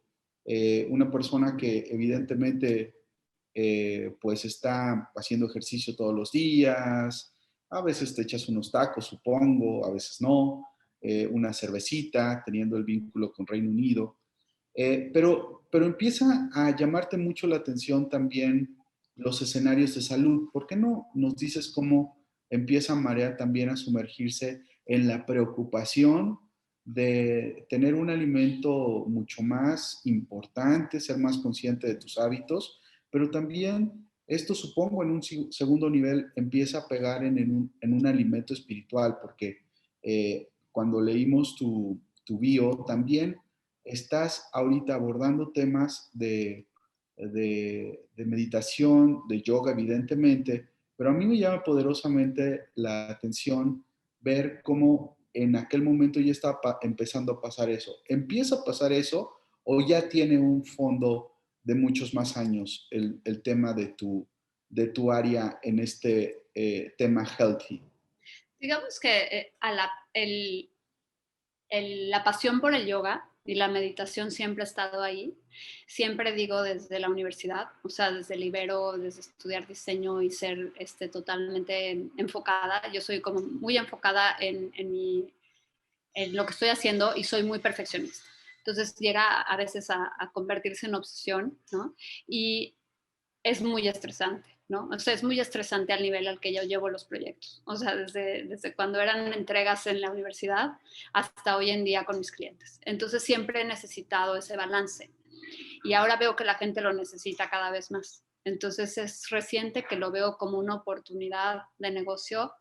una persona que evidentemente pues está haciendo ejercicio todos los días, a veces te echas unos tacos, supongo, a veces no, una cervecita, teniendo el vínculo con Reino Unido, pero empieza a llamarte mucho la atención también los escenarios de salud. ¿Por qué no nos dices cómo empieza Marea también a sumergirse en la preocupación de tener un alimento mucho más importante, ser más consciente de tus hábitos, pero también esto supongo en un segundo nivel empieza a pegar en un alimento espiritual, porque cuando leímos tu bio también estás ahorita abordando temas de meditación, de yoga, evidentemente, pero a mí me llama poderosamente la atención ver cómo en aquel momento ya está empezando a pasar eso. ¿Empieza a pasar eso o ya tiene un fondo de muchos más años el tema de tu área en este tema healthy? Digamos que la pasión por el yoga y la meditación siempre ha estado ahí. Siempre digo desde la universidad, o sea, desde el Ibero, desde estudiar diseño y ser totalmente enfocada. Yo soy como muy enfocada en lo que estoy haciendo y soy muy perfeccionista. Entonces llega a veces a convertirse en obsesión, ¿no? Y es muy estresante, ¿no? O sea, es muy estresante al nivel al que yo llevo los proyectos. O sea, desde cuando eran entregas en la universidad hasta hoy en día con mis clientes. Entonces siempre he necesitado ese balance y ahora veo que la gente lo necesita cada vez más. Entonces es reciente que lo veo como una oportunidad de negocio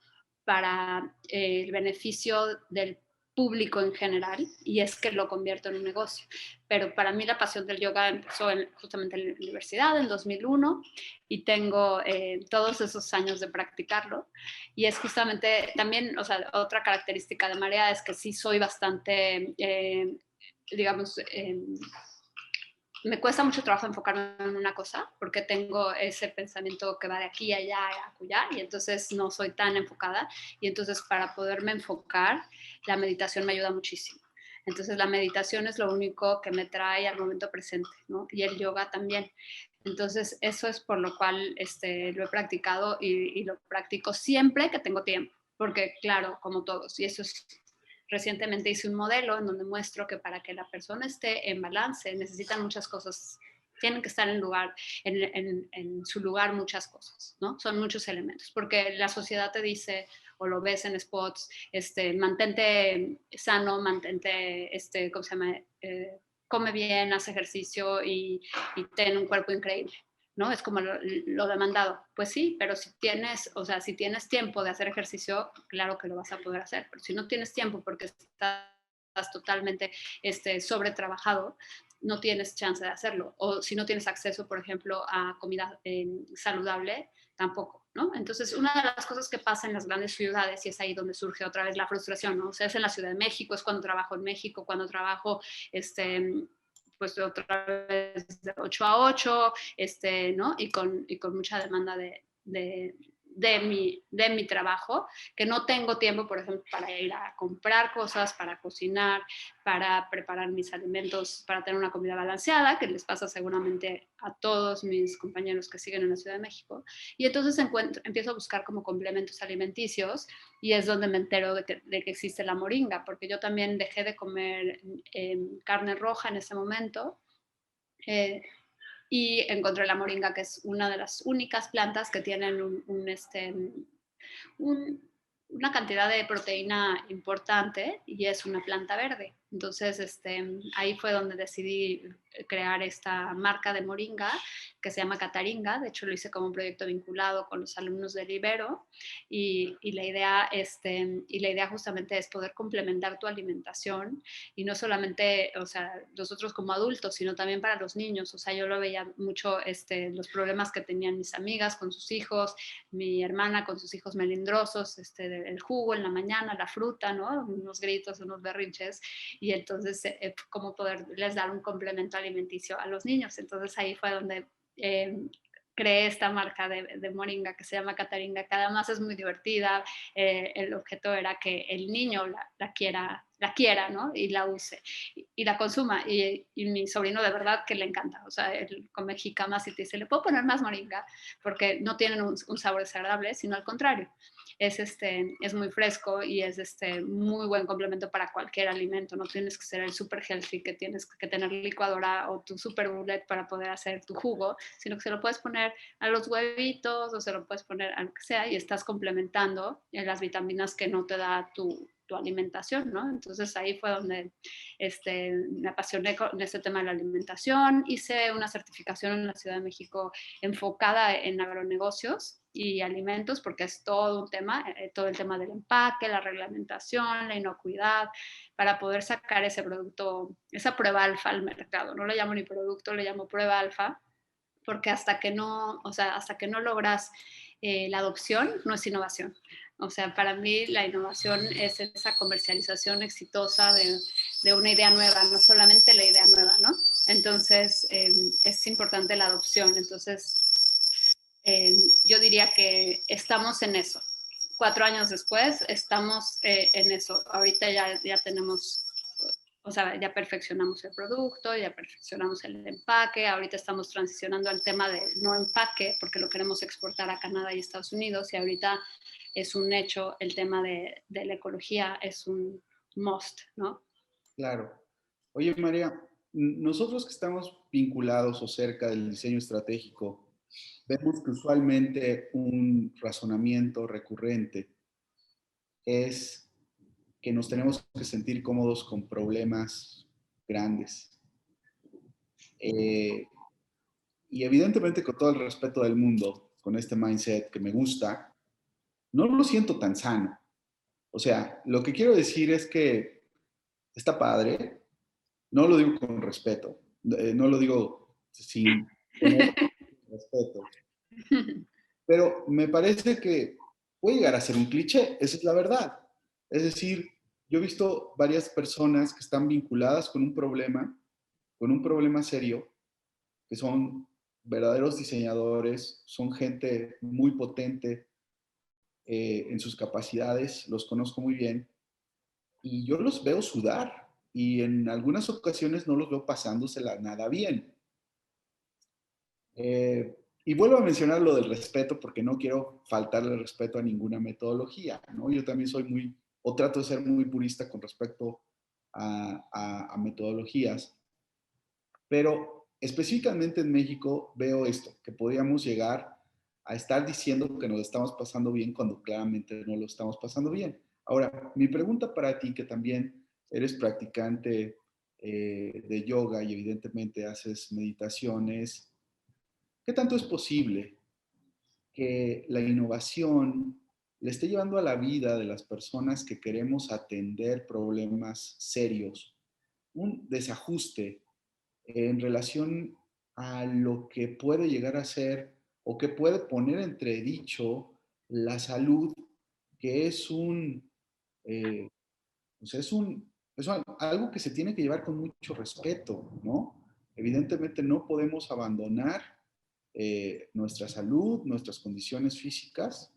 para el beneficio del público en general y es que lo convierto en un negocio. Pero para mí la pasión del yoga empezó justamente en la universidad en 2001 y tengo todos esos años de practicarlo. Y es justamente también, o sea, otra característica de Marea es que sí soy bastante, digamos, me cuesta mucho trabajo enfocarme en una cosa porque tengo ese pensamiento que va de aquí a allá a acullá y entonces no soy tan enfocada y entonces para poderme enfocar la meditación me ayuda muchísimo. Entonces la meditación es lo único que me trae al momento presente, ¿no? Y el yoga también. Entonces eso es por lo cual lo he practicado y lo practico siempre que tengo tiempo, porque claro, como todos, y eso es recientemente hice un modelo en donde muestro que para que la persona esté en balance necesitan muchas cosas, tienen que estar en su lugar muchas cosas, ¿no? Son muchos elementos, porque la sociedad te dice, o lo ves en spots, mantente sano, mantente, ¿cómo se llama? Come bien, haz ejercicio y ten un cuerpo increíble. ¿No? Es como lo demandado. Pues sí, pero si tienes, o sea, si tienes tiempo de hacer ejercicio, claro que lo vas a poder hacer, pero si no tienes tiempo porque estás totalmente sobretrabajado, no tienes chance de hacerlo. O si no tienes acceso, por ejemplo, a comida saludable, tampoco, ¿no? Entonces, una de las cosas que pasa en las grandes ciudades, y es ahí donde surge otra vez la frustración, ¿no? O sea, es en la Ciudad de México, es cuando trabajo en México, cuando trabajo, pues otra vez de 8 a 8, ¿no? Y con mucha demanda de mi trabajo, que no tengo tiempo, por ejemplo, para ir a comprar cosas, para cocinar, para preparar mis alimentos, para tener una comida balanceada, que les pasa seguramente a todos mis compañeros que siguen en la Ciudad de México. Y entonces empiezo a buscar como complementos alimenticios y es donde me entero de que existe la moringa, porque yo también dejé de comer carne roja en ese momento. Eh, y encontré la moringa, que es una de las únicas plantas que tienen un, una cantidad de proteína importante y es una planta verde. Entonces, ahí fue donde decidí crear esta marca de moringa que se llama Cataringa. De hecho, lo hice como un proyecto vinculado con los alumnos del Ibero y la idea justamente es poder complementar tu alimentación y no solamente, o sea, nosotros como adultos, sino también para los niños. O sea, yo lo veía mucho, los problemas que tenían mis amigas con sus hijos, mi hermana con sus hijos melindrosos, el jugo en la mañana, la fruta, ¿no? Unos gritos, unos berrinches, y entonces cómo poderles dar un complemento alimenticio a los niños. Entonces ahí fue donde creé esta marca de moringa que se llama Cataringa, que además es muy divertida. El objeto era que el niño la quiera, ¿no? Y la use y la consuma. Y mi sobrino de verdad que le encanta. O sea, él come jicamas y te dice, ¿le puedo poner más moringa? Porque no tienen un sabor desagradable, sino al contrario. Es muy fresco y es muy buen complemento para cualquier alimento. No tienes que ser el super healthy que tienes que tener licuadora o tu super bullet para poder hacer tu jugo, sino que se lo puedes poner a los huevitos o se lo puedes poner a lo que sea y estás complementando las vitaminas que no te da tu alimentación, ¿no? Entonces ahí fue donde me apasioné con ese tema de la alimentación. Hice una certificación en la Ciudad de México enfocada en agronegocios y alimentos, porque es todo un tema, todo el tema del empaque, la reglamentación, la inocuidad, para poder sacar ese producto, esa prueba alfa al mercado. No le llamo ni producto, le llamo prueba alfa, porque hasta que no, o sea, hasta que no logras la adopción, no es innovación. O sea, para mí la innovación es esa comercialización exitosa de una idea nueva, no solamente la idea nueva, ¿no? Entonces, es importante la adopción. Entonces, yo diría que estamos en eso. 4 años después, estamos en eso. Ahorita ya tenemos, o sea, ya perfeccionamos el producto, ya perfeccionamos el empaque, ahorita estamos transicionando al tema de no empaque, porque lo queremos exportar a Canadá y Estados Unidos, y ahorita es un hecho, el tema de la ecología es un must, ¿no? Claro. Oye, María, nosotros que estamos vinculados o cerca del diseño estratégico, vemos que usualmente un razonamiento recurrente es que nos tenemos que sentir cómodos con problemas grandes. Eh, y evidentemente, con todo el respeto del mundo, con este mindset que me gusta, no lo siento tan sano. O sea, lo que quiero decir es que está padre, no lo digo con respeto, no lo digo sin tener respeto, pero me parece que puede llegar a ser un cliché, esa es la verdad. Es decir, yo he visto varias personas que están vinculadas con un problema serio, que son verdaderos diseñadores, son gente muy potente en sus capacidades, los conozco muy bien, y yo los veo sudar, y en algunas ocasiones no los veo pasándosela nada bien. Y vuelvo a mencionar lo del respeto porque no quiero faltarle el respeto a ninguna metodología, ¿no? Yo también soy muy, o trato de ser muy purista con respecto a metodologías, pero específicamente en México veo esto, que podríamos llegar a estar diciendo que nos estamos pasando bien cuando claramente no lo estamos pasando bien. Ahora, mi pregunta para ti, que también eres practicante de yoga y evidentemente haces meditaciones, ¿qué tanto es posible que la innovación le esté llevando a la vida de las personas que queremos atender problemas serios un desajuste en relación a lo que puede llegar a ser o que puede poner entredicho la salud, que es eh, pues es algo que se tiene que llevar con mucho respeto, ¿no? Evidentemente no podemos abandonar nuestra salud, nuestras condiciones físicas,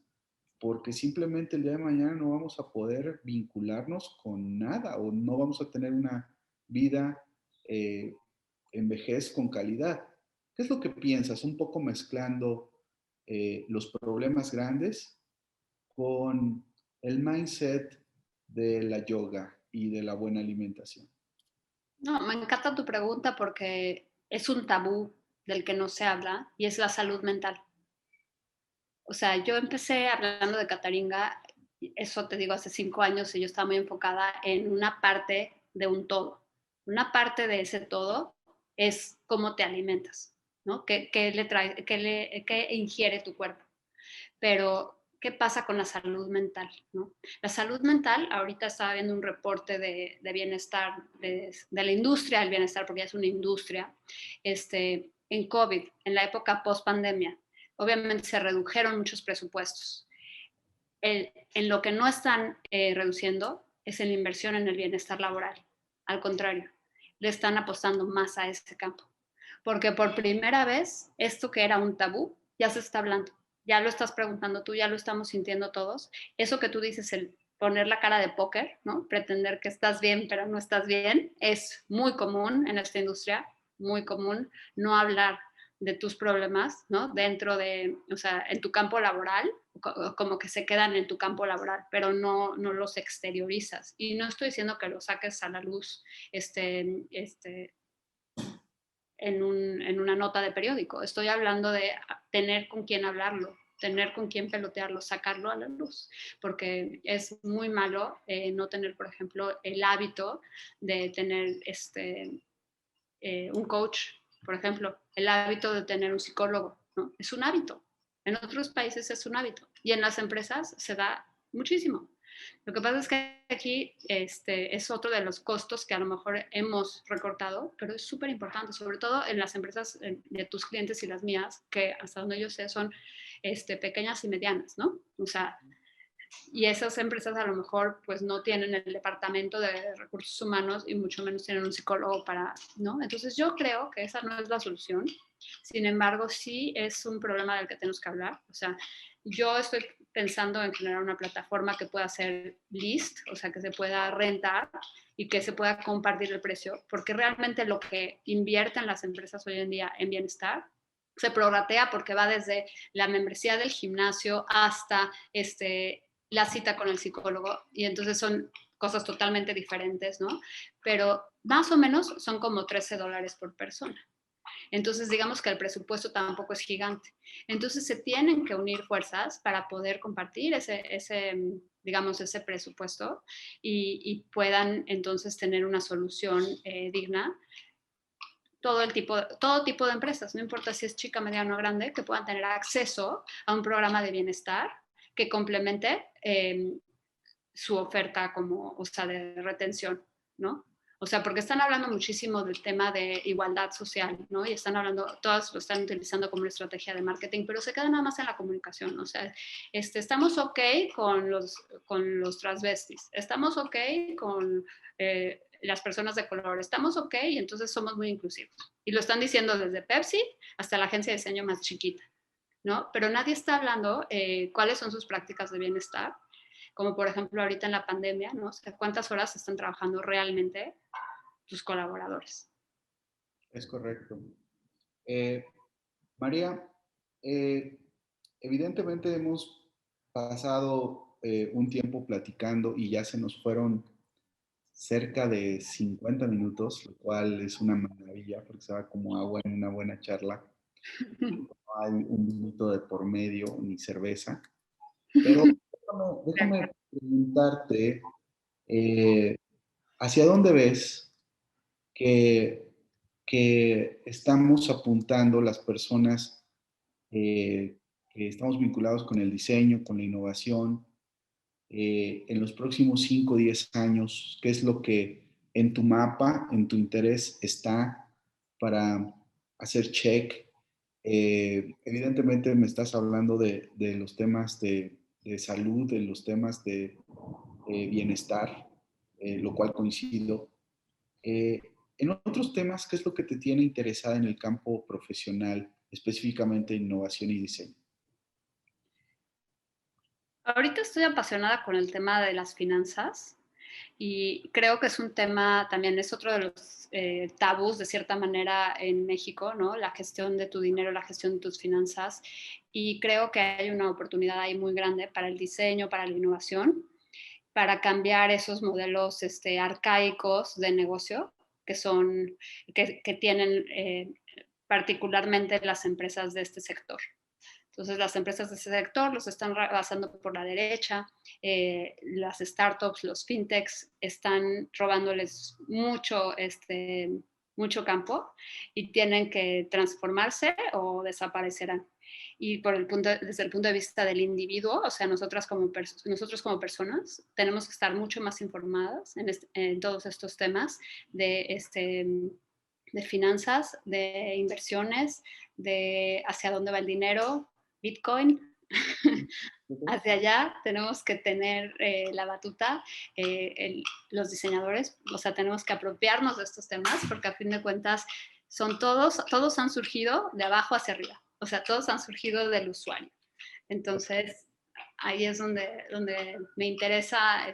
porque simplemente el día de mañana no vamos a poder vincularnos con nada o no vamos a tener una vida eh, en vejez con calidad. ¿Qué es lo que piensas? Un poco mezclando los problemas grandes con el mindset de la yoga y de la buena alimentación. No, me encanta tu pregunta porque es un tabú del que no se habla y es la salud mental. O sea, yo empecé hablando de Cataringa, eso te digo, hace 5 años y yo estaba muy enfocada en una parte de un todo. Una parte de ese todo es cómo te alimentas, ¿no? ¿Qué le trae, qué ingiere tu cuerpo? Pero, ¿qué pasa con la salud mental? ¿No? La salud mental, ahorita estaba viendo un reporte de bienestar, de la industria del bienestar, porque ya es una industria, en COVID, en la época post-pandemia, obviamente se redujeron muchos presupuestos. En lo que no están reduciendo es en la inversión en el bienestar laboral. Al contrario, le están apostando más a ese campo. Porque por primera vez, esto que era un tabú, ya se está hablando. Ya lo estás preguntando tú, ya lo estamos sintiendo todos. Eso que tú dices, el poner la cara de póker, ¿no? Pretender que estás bien, pero no estás bien, es muy común en esta industria, muy común no hablar de tus problemas, ¿no? Dentro de, o sea, en tu campo laboral, como que se quedan en tu campo laboral, pero no los exteriorizas. Y no estoy diciendo que los saques a la luz, en una nota de periódico. Estoy hablando de tener con quién hablarlo, tener con quién pelotearlo, sacarlo a la luz, porque es muy malo no tener, por ejemplo, el hábito de tener un coach, por ejemplo, el hábito de tener un psicólogo, ¿no? Es un hábito. En otros países es un hábito y en las empresas se da muchísimo. Lo que pasa es que aquí es otro de los costos que a lo mejor hemos recortado, pero es súper importante, sobre todo en las empresas de tus clientes y las mías, que hasta donde yo sé son pequeñas y medianas, ¿no? O sea, y esas empresas a lo mejor pues no tienen el departamento de recursos humanos y mucho menos tienen un psicólogo para, ¿no? Entonces yo creo que esa no es la solución. Sin embargo, sí es un problema del que tenemos que hablar. O sea, yo estoy pensando en generar una plataforma que pueda ser list, o sea, que se pueda rentar y que se pueda compartir el precio, porque realmente lo que invierten las empresas hoy en día en bienestar se prorratea porque va desde la membresía del gimnasio hasta la cita con el psicólogo y entonces son cosas totalmente diferentes, ¿no? Pero más o menos son como $13 por persona. Entonces, digamos que el presupuesto tampoco es gigante. Entonces, se tienen que unir fuerzas para poder compartir digamos, ese presupuesto y puedan entonces tener una solución digna. Todo tipo de empresas, no importa si es chica, mediana o grande, que puedan tener acceso a un programa de bienestar que complemente su oferta como, o sea, de retención, ¿no? O sea, porque están hablando muchísimo del tema de igualdad social, ¿no? Y están hablando, todas lo están utilizando como una estrategia de marketing, pero se queda nada más en la comunicación, o sea, estamos ok con los transvestis, estamos ok con las personas de color, estamos ok y entonces somos muy inclusivos. Y lo están diciendo desde Pepsi hasta la agencia de diseño más chiquita, ¿no? Pero nadie está hablando cuáles son sus prácticas de bienestar, como por ejemplo ahorita en la pandemia, ¿no? O sea, cuántas horas están trabajando realmente tus colaboradores. Es correcto. Eh, María, eh, evidentemente hemos pasado un tiempo platicando y ya se nos fueron cerca de 50 minutos, lo cual es una maravilla porque se va como agua en una buena charla. No hay un minuto de por medio ni cerveza. Pero déjame preguntarte, eh, ¿hacia dónde ves que, que estamos apuntando las personas que estamos vinculados con el diseño, con la innovación, en los próximos 5 o 10 años? ¿Qué es lo que en tu mapa, en tu interés está para hacer check? Evidentemente me estás hablando de los temas de salud, de los temas de bienestar, lo cual coincido. Eh, en otros temas, ¿qué es lo que te tiene interesada en el campo profesional, específicamente innovación y diseño? Ahorita estoy apasionada con el tema de las finanzas y creo que es un tema también, es otro de los tabús de cierta manera en México, ¿no? La gestión de tu dinero, la gestión de tus finanzas. Y creo que hay una oportunidad ahí muy grande para el diseño, para la innovación, para cambiar esos modelos arcaicos de negocio que son, que tienen particularmente las empresas de este sector. Entonces, las empresas de ese sector los están rebasando por la derecha, las startups, los fintechs están robándoles mucho campo y tienen que transformarse o desaparecerán. Y desde el punto de vista del individuo, o sea, nosotros como personas tenemos que estar mucho más informadas en todos estos temas de, de finanzas, de inversiones, de hacia dónde va el dinero, Bitcoin. Hacia allá tenemos que tener la batuta, los diseñadores, o sea, tenemos que apropiarnos de estos temas porque a fin de cuentas todos han surgido de abajo hacia arriba, o sea, todos han surgido del usuario. Entonces, ahí es donde me interesa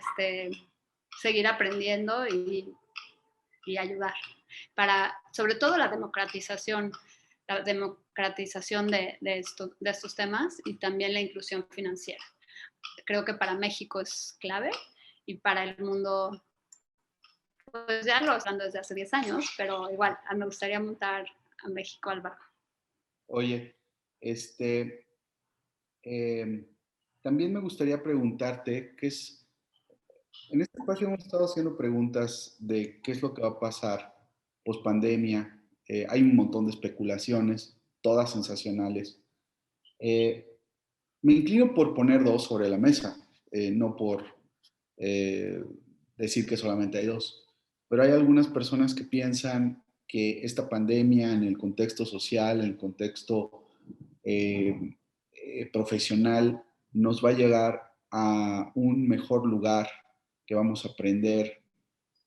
seguir aprendiendo y ayudar para, sobre todo, la democratización de estos temas y también la inclusión financiera. Creo que para México es clave y para el mundo, pues ya lo hablando desde hace 10 años, pero igual, me gustaría montar a México al barco. Oye, este, eh, también me gustaría preguntarte, en este espacio hemos estado haciendo preguntas de qué es lo que va a pasar post pandemia. Hay un montón de especulaciones, todas sensacionales. Eh, Me inclino por poner dos sobre la mesa, no por eh, decir que solamente hay dos. Pero hay algunas personas que piensan que esta pandemia en el contexto social, en el contexto eh, profesional, nos va a llegar a un mejor lugar, que vamos a aprender.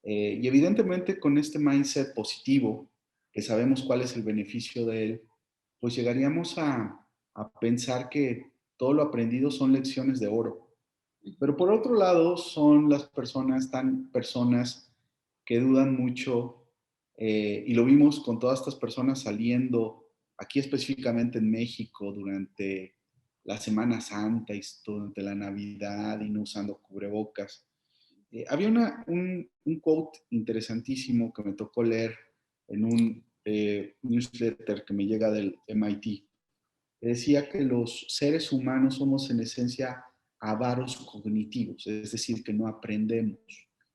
Y evidentemente con este mindset positivo, que sabemos cuál es el beneficio de él, pues llegaríamos a pensar que todo lo aprendido son lecciones de oro. Pero por otro lado, son las personas que dudan mucho, y lo vimos con todas estas personas saliendo aquí específicamente en México durante la Semana Santa y durante la Navidad y no usando cubrebocas. Había un quote interesantísimo que me tocó leer en un newsletter que me llega del MIT. Decía que los seres humanos somos en esencia avaros cognitivos, es decir, que no aprendemos.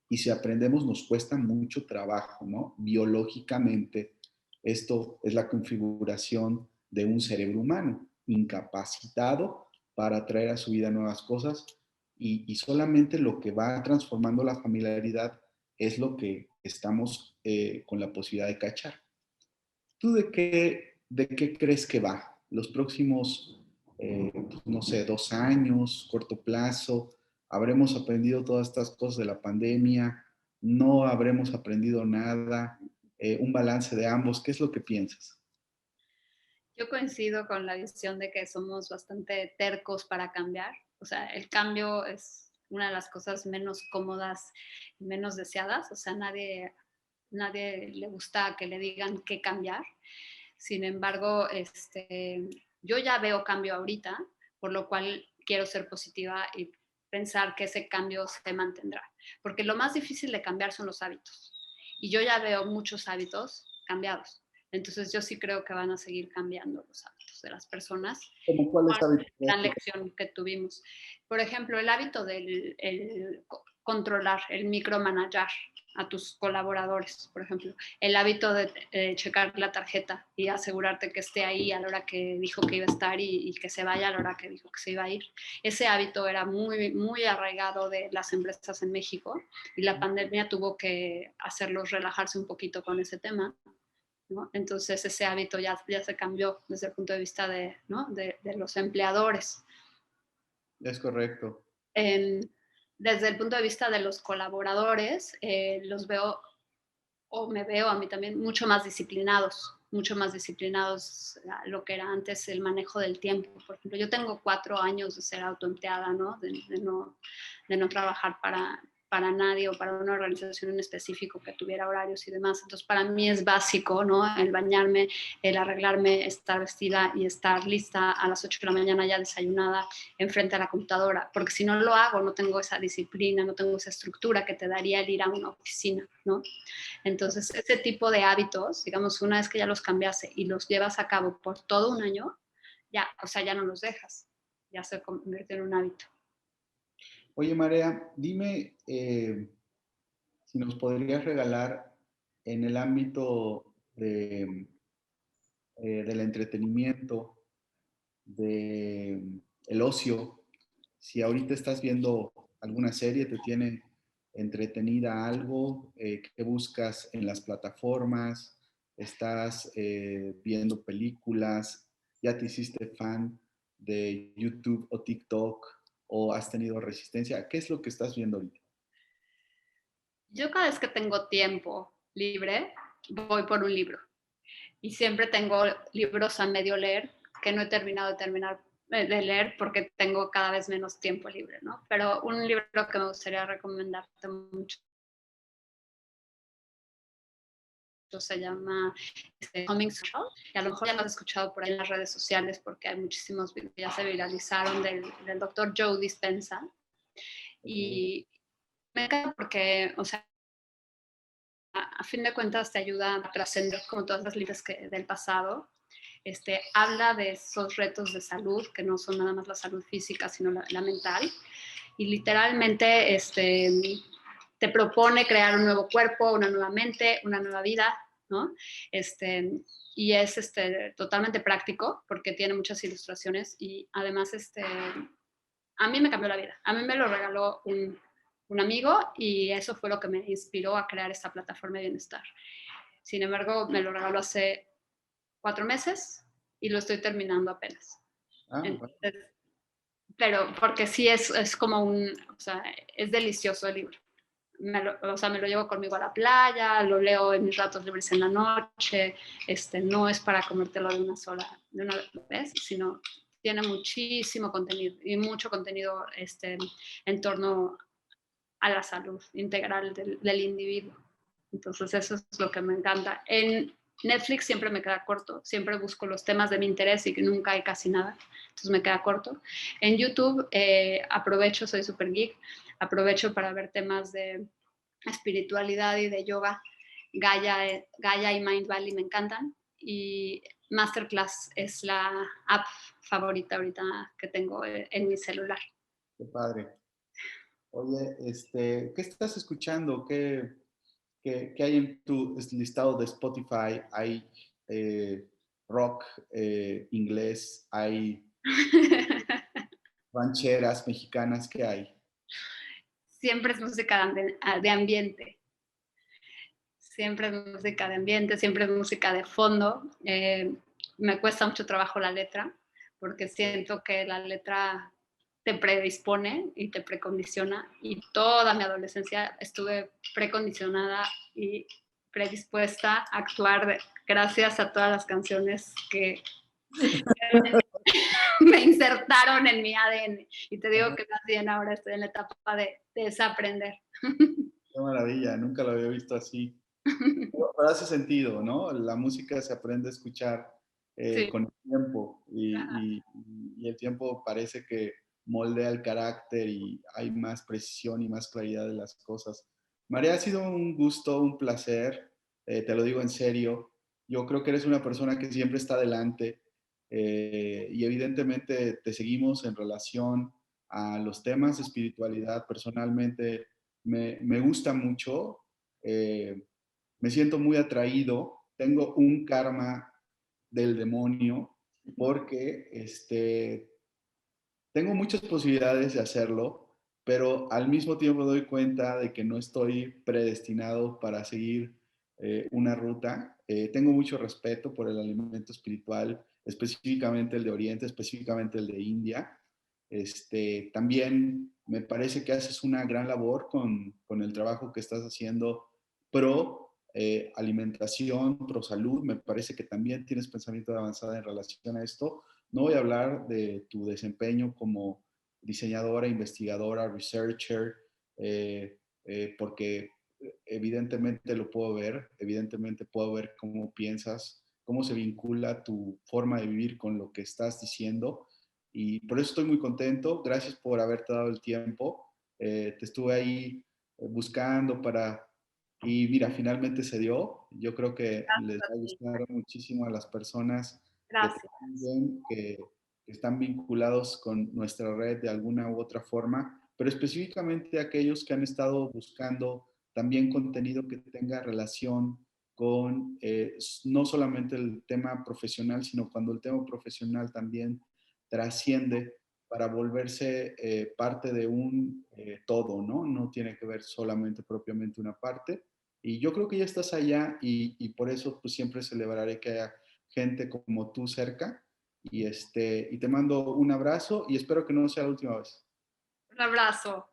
Y si aprendemos nos cuesta mucho trabajo, ¿no? Biológicamente, esto es la configuración de un cerebro humano, incapacitado para atraer a su vida nuevas cosas, y solamente lo que va transformando la familiaridad es lo que estamos con la posibilidad de cachar. ¿Tú de qué crees que va? Los próximos, no sé, 2 años, corto plazo, ¿habremos aprendido todas estas cosas de la pandemia? ¿No habremos aprendido nada? ¿Un balance de ambos? ¿Qué es lo que piensas? Yo coincido con la visión de que somos bastante tercos para cambiar. O sea, el cambio es una de las cosas menos cómodas y menos deseadas. O sea, nadie le gusta que le digan qué cambiar. Sin embargo, yo ya veo cambio ahorita, por lo cual quiero ser positiva y pensar que ese cambio se mantendrá. Porque lo más difícil de cambiar son los hábitos. Y yo ya veo muchos hábitos cambiados. Entonces yo sí creo que van a seguir cambiando los hábitos de las personas. ¿Cómo cuáles hábitos? Gran lección que tuvimos. Por ejemplo, el hábito controlar, el micromanager a tus colaboradores, por ejemplo. El hábito de checar la tarjeta y asegurarte que esté ahí a la hora que dijo que iba a estar y que se vaya a la hora que dijo que se iba a ir. Ese hábito era muy arraigado de las empresas en México y la pandemia tuvo que hacerlos relajarse un poquito con ese tema. ¿No? Entonces ese hábito ya se cambió desde el punto de vista ¿no? de los empleadores. Es correcto. Desde el punto de vista de los colaboradores, los veo, o me veo a mí también, mucho más disciplinados, mucho más disciplinados a lo que era antes el manejo del tiempo. Por ejemplo, yo tengo 4 años de ser autoempleada, ¿no? De no trabajar para nadie o para una organización en específico que tuviera horarios y demás. Entonces, para mí es básico, ¿no? El bañarme, el arreglarme, estar vestida y estar lista a las 8 de la mañana ya desayunada enfrente a la computadora, porque si no lo hago, no tengo esa disciplina, no tengo esa estructura que te daría el ir a una oficina, ¿no? Entonces, ese tipo de hábitos, digamos, una vez que ya los cambiaste y los llevas a cabo por todo un año, ya, o sea, ya no los dejas, ya se convierte en un hábito. Oye, Marea, dime si nos podrías regalar en el ámbito del entretenimiento, del ocio, si ahorita estás viendo alguna serie, te tiene entretenida algo, qué buscas en las plataformas, estás viendo películas, ya te hiciste fan de YouTube o TikTok o has tenido resistencia, ¿qué es lo que estás viendo ahorita? Yo cada vez que tengo tiempo libre, voy por un libro. Y siempre tengo libros a medio leer que no he terminado de leer porque tengo cada vez menos tiempo libre, ¿no? Pero un libro que me gustaría recomendarte mucho se llama Coming Social, y a lo mejor ya lo has escuchado por ahí en las redes sociales porque hay muchísimos videos que ya se viralizaron del doctor Joe Dispenza. Okay. Y me encanta porque, o sea, a fin de cuentas te ayuda a trascender como todas las líneas del pasado. Habla de esos retos de salud, que no son nada más la salud física, sino la mental. Y literalmente te propone crear un nuevo cuerpo, una nueva mente, una nueva vida, ¿no? Y es totalmente práctico porque tiene muchas ilustraciones y además a mí me cambió la vida. A mí me lo regaló un amigo y eso fue lo que me inspiró a crear esta plataforma de bienestar. Sin embargo, me lo regaló hace 4 meses y lo estoy terminando apenas. Ah, bueno. Entonces, pero porque sí es como o sea, es delicioso el libro. O sea, me lo llevo conmigo a la playa, lo leo en mis ratos libres en la noche, no es para comértelo de una vez, sino tiene muchísimo contenido y mucho contenido en torno a la salud integral del individuo. Entonces eso es lo que me encanta. En Netflix siempre me queda corto, siempre busco los temas de mi interés y que nunca hay casi nada, entonces me queda corto. En YouTube aprovecho, soy super geek, aprovecho para ver temas de espiritualidad y de yoga. Gaia y Mind Valley me encantan y Masterclass es la app favorita ahorita que tengo en mi celular. Qué padre. Oye, ¿qué estás escuchando? ¿Qué hay en tu listado de Spotify? ¿Hay rock inglés? ¿Hay rancheras mexicanas? ¿Qué hay? Siempre es música de ambiente, siempre es música de ambiente, siempre es música de fondo. Me cuesta mucho trabajo la letra, porque siento que la letra te predispone y te precondiciona, y toda mi adolescencia estuve precondicionada y predispuesta a actuar gracias a todas las canciones que me insertaron en mi ADN. Y te digo que más bien ahora estoy en la etapa de desaprender. Qué maravilla, nunca lo había visto así. Pero hace sentido, ¿no? La música se aprende a escuchar Sí, con el tiempo y el tiempo parece que moldea el carácter y hay más precisión y más claridad de las cosas. María, ha sido un gusto, un placer, te lo digo en serio. Yo creo que eres una persona que siempre está adelante y evidentemente te seguimos en relación a los temas de espiritualidad. Personalmente me gusta mucho. Me siento muy atraído, tengo un karma del demonio porque tengo muchas posibilidades de hacerlo, pero al mismo tiempo doy cuenta de que no estoy predestinado para seguir una ruta. Tengo mucho respeto por el alimento espiritual, específicamente el de Oriente, específicamente el de India. También me parece que haces una gran labor con el trabajo que estás haciendo pro alimentación, prosalud, me parece que también tienes pensamiento de avanzada en relación a esto. No voy a hablar de tu desempeño como diseñadora, investigadora, researcher, porque evidentemente lo puedo ver, evidentemente puedo ver cómo piensas, cómo se vincula tu forma de vivir con lo que estás diciendo. Y por eso estoy muy contento. Gracias por haberte dado el tiempo. Te estuve ahí buscando para... Y mira, finalmente se dio. Yo creo que les va a gustar muchísimo a las personas que te Gracias. siguen, que están vinculados con nuestra red de alguna u otra forma, pero específicamente aquellos que han estado buscando también contenido que tenga relación con no solamente el tema profesional, sino cuando el tema profesional también trasciende para volverse parte de un todo, ¿no? No tiene que ver solamente propiamente una parte. Y yo creo que ya estás allá y por eso pues siempre celebraré que haya gente como tú cerca. Y te mando un abrazo y espero que no sea la última vez. Un abrazo.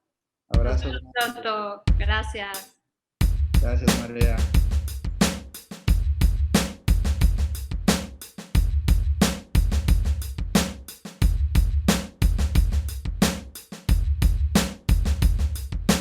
Nos Abrazo. vemos pronto. Gracias. Gracias, María.